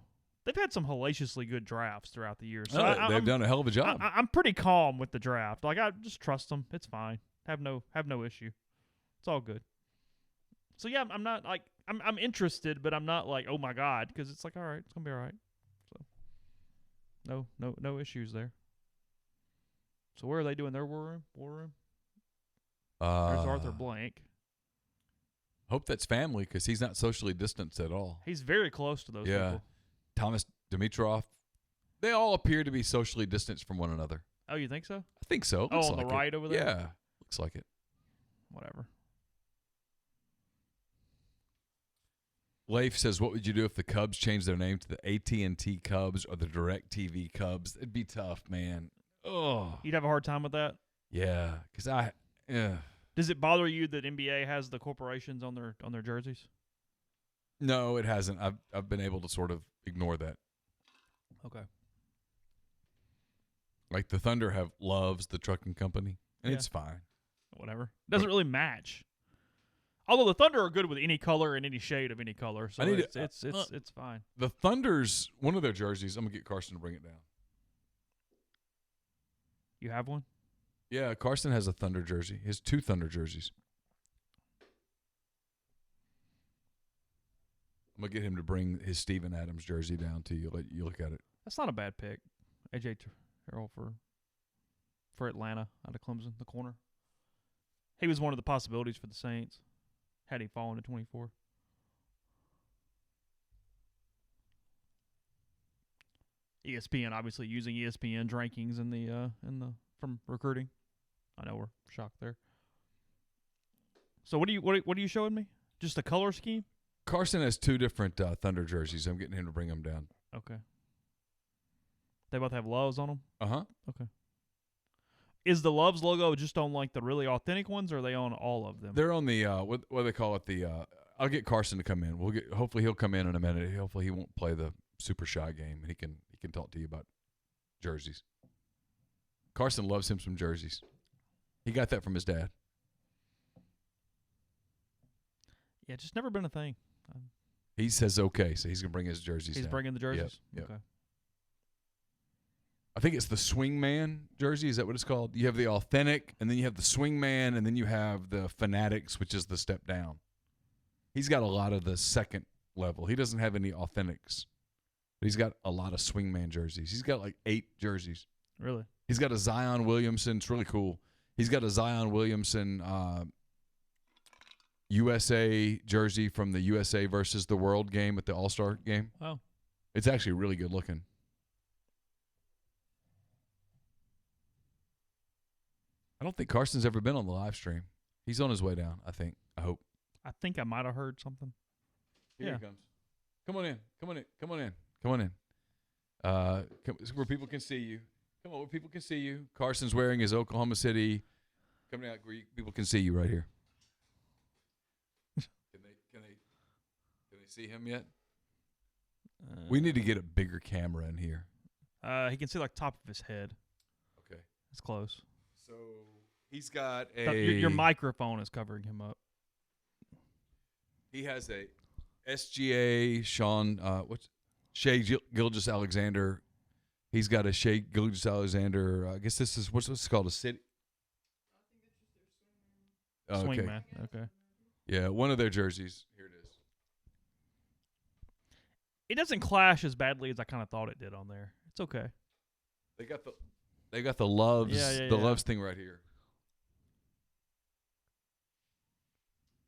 they've had some hellaciously good drafts throughout the years. So they've done a hell of a job. I'm pretty calm with the draft. Like, I just trust them. It's fine. Have no issue. It's all good. So yeah, I'm not like I'm interested, but I'm not like, oh my god, because it's like, all right, it's gonna be all right. So no issues there. So where are they doing their war room? There's Arthur Blank. Hope that's family because he's not socially distanced at all. He's very close to those people. Thomas Dimitrov. They all appear to be socially distanced from one another. Oh, you think so? I think so. Oh, on the right over there? Yeah, looks like it. Whatever. Leif says, what would you do if the Cubs changed their name to the AT&T Cubs or the DirecTV Cubs? It'd be tough, man. Oh, You'd have a hard time with that? yeah, because Does it bother you that NBA has the corporations on their jerseys? No, it hasn't. I've been able to sort of ignore that. Okay. Like the Thunder have Loves, the trucking company, and it's fine. Whatever. Doesn't really match. Although the Thunder are good with any color and any shade of any color, so it's fine. The Thunder's one of their jerseys. I'm gonna get Carson to bring it down. You have one? Yeah, Carson has a Thunder jersey. He has 2 Thunder jerseys. I'm gonna get him to bring his Steven Adams jersey down to you. Let you look at it. That's not a bad pick. AJ Terrell for Atlanta out of Clemson, the corner. He was one of the possibilities for the Saints had he fallen to 24. ESPN obviously using ESPN's rankings in the from recruiting. I know we're shocked there. So what are you showing me? Just the color scheme? Carson has 2 different Thunder jerseys. I'm getting him to bring them down. Okay. They both have Loves on them? Uh-huh. Okay. Is the Loves logo just on like the really authentic ones, or are they on all of them? They're on the what do they call it? The I'll get Carson to come in. Hopefully he'll come in a minute. Hopefully he won't play the super shy game, and he can talk to you about jerseys. Carson loves him some jerseys. He got that from his dad. Yeah, just never been a thing. He says okay, so he's gonna bring his jerseys. He's down. bringing the jerseys. Yep. Okay. I think it's the Swingman jersey. Is that what it's called? You have the authentic, and then you have the Swingman, and then you have the Fanatics, which is the step down. He's got a lot of the second level. He doesn't have any authentics, but he's got a lot of Swingman jerseys. He's got like 8 jerseys. Really? He's got a Zion Williamson. It's really cool. He's got a Zion Williamson USA jersey from the USA versus the World game at the All-Star game. Oh. It's actually really good looking. I don't think Carson's ever been on the live stream. He's on his way down, I think. I hope. I think I might have heard something. Here he comes. Come on in. Come on in. Come on in. Come on in. Where people can see you. Come on, where people can see you. Carson's wearing his Oklahoma City. Coming out where people can see you right here. Can they see him yet? We need to get a bigger camera in here. He can see like top of his head. Okay. It's close. So he's got a. Your microphone is covering him up. He has a SGA Shea Gilgeous-Alexander. He's got a Shea Gilgeous-Alexander. I guess this is what's this called, a city. Swingman. Okay. Yeah, one of their jerseys. Here it is. It doesn't clash as badly as I kind of thought it did on there. It's okay. They got the Loves, Loves thing right here.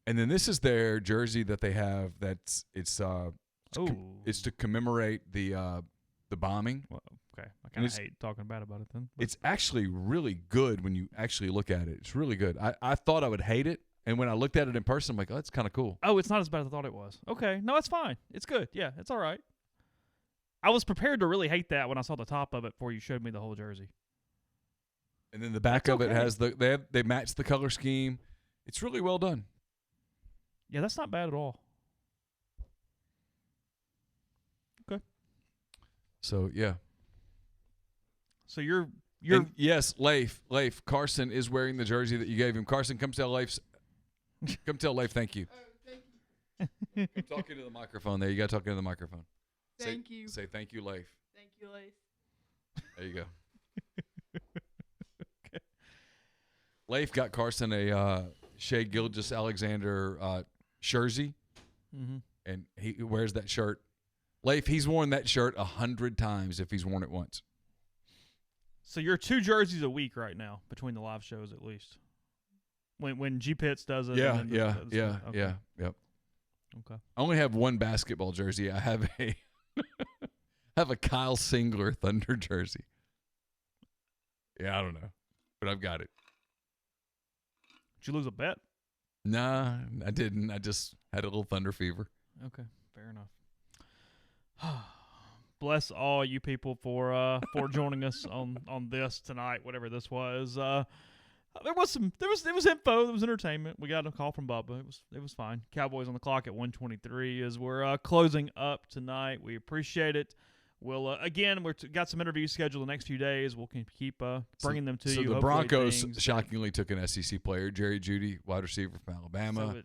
And then this is their jersey that they have. It's to commemorate the bombing. Well, okay, I kind of hate talking bad about it then. It's actually really good when you actually look at it. It's really good. I thought I would hate it, and when I looked at it in person, I'm like, oh, that's kind of cool. Oh, it's not as bad as I thought it was. Okay, no, it's fine. It's good. Yeah, it's all right. I was prepared to really hate that when I saw the top of it before you showed me the whole jersey. And then the back of it has they match the color scheme. It's really well done. Yeah, that's not bad at all. Okay. So yeah. So you're and yes, Leif Carson is wearing the jersey that you gave him. Carson, come tell Leif thank you. Come talk into the microphone there. You got to talk into the microphone. Thank you. Say thank you, Leif. Thank you, Lace. There you go. Okay. Leif got Carson a Shea Gilgeous-Alexander jersey, and he wears that shirt. Leif, he's worn that shirt 100 times if he's worn it once. So you're 2 jerseys a week right now between the live shows, at least. When G Pitts does it. Yeah. Okay. Yep. Okay. I only have one basketball jersey. I have a Kyle Singler Thunder jersey. Yeah, I don't know, but I've got it. Did you lose a bet? Nah, I didn't. I just had a little Thunder fever. Okay, fair enough. Bless all you people for joining us on this tonight, whatever this was. There was info, there was entertainment. We got a call from Bubba. It was fine. Cowboys on the clock at 1:23 as we're closing up tonight. We appreciate it. We'll again, got some interviews scheduled the next few days. We'll keep bringing them to you. So the Broncos shockingly took an SEC player, Jerry Jeudy, wide receiver from Alabama.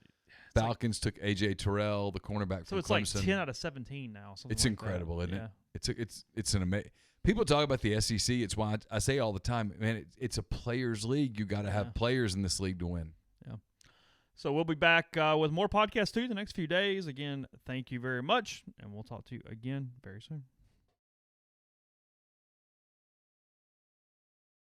Falcons took A.J. Terrell, the cornerback from Clemson. So it's like 10 out of 17 now. It's like incredible, that. isn't it? It's an amazing. People talk about the SEC. It's why I say all the time, man, it's a players' league. You got to have players in this league to win. Yeah. So we'll be back with more podcasts too the next few days. Again, thank you very much, and we'll talk to you again very soon.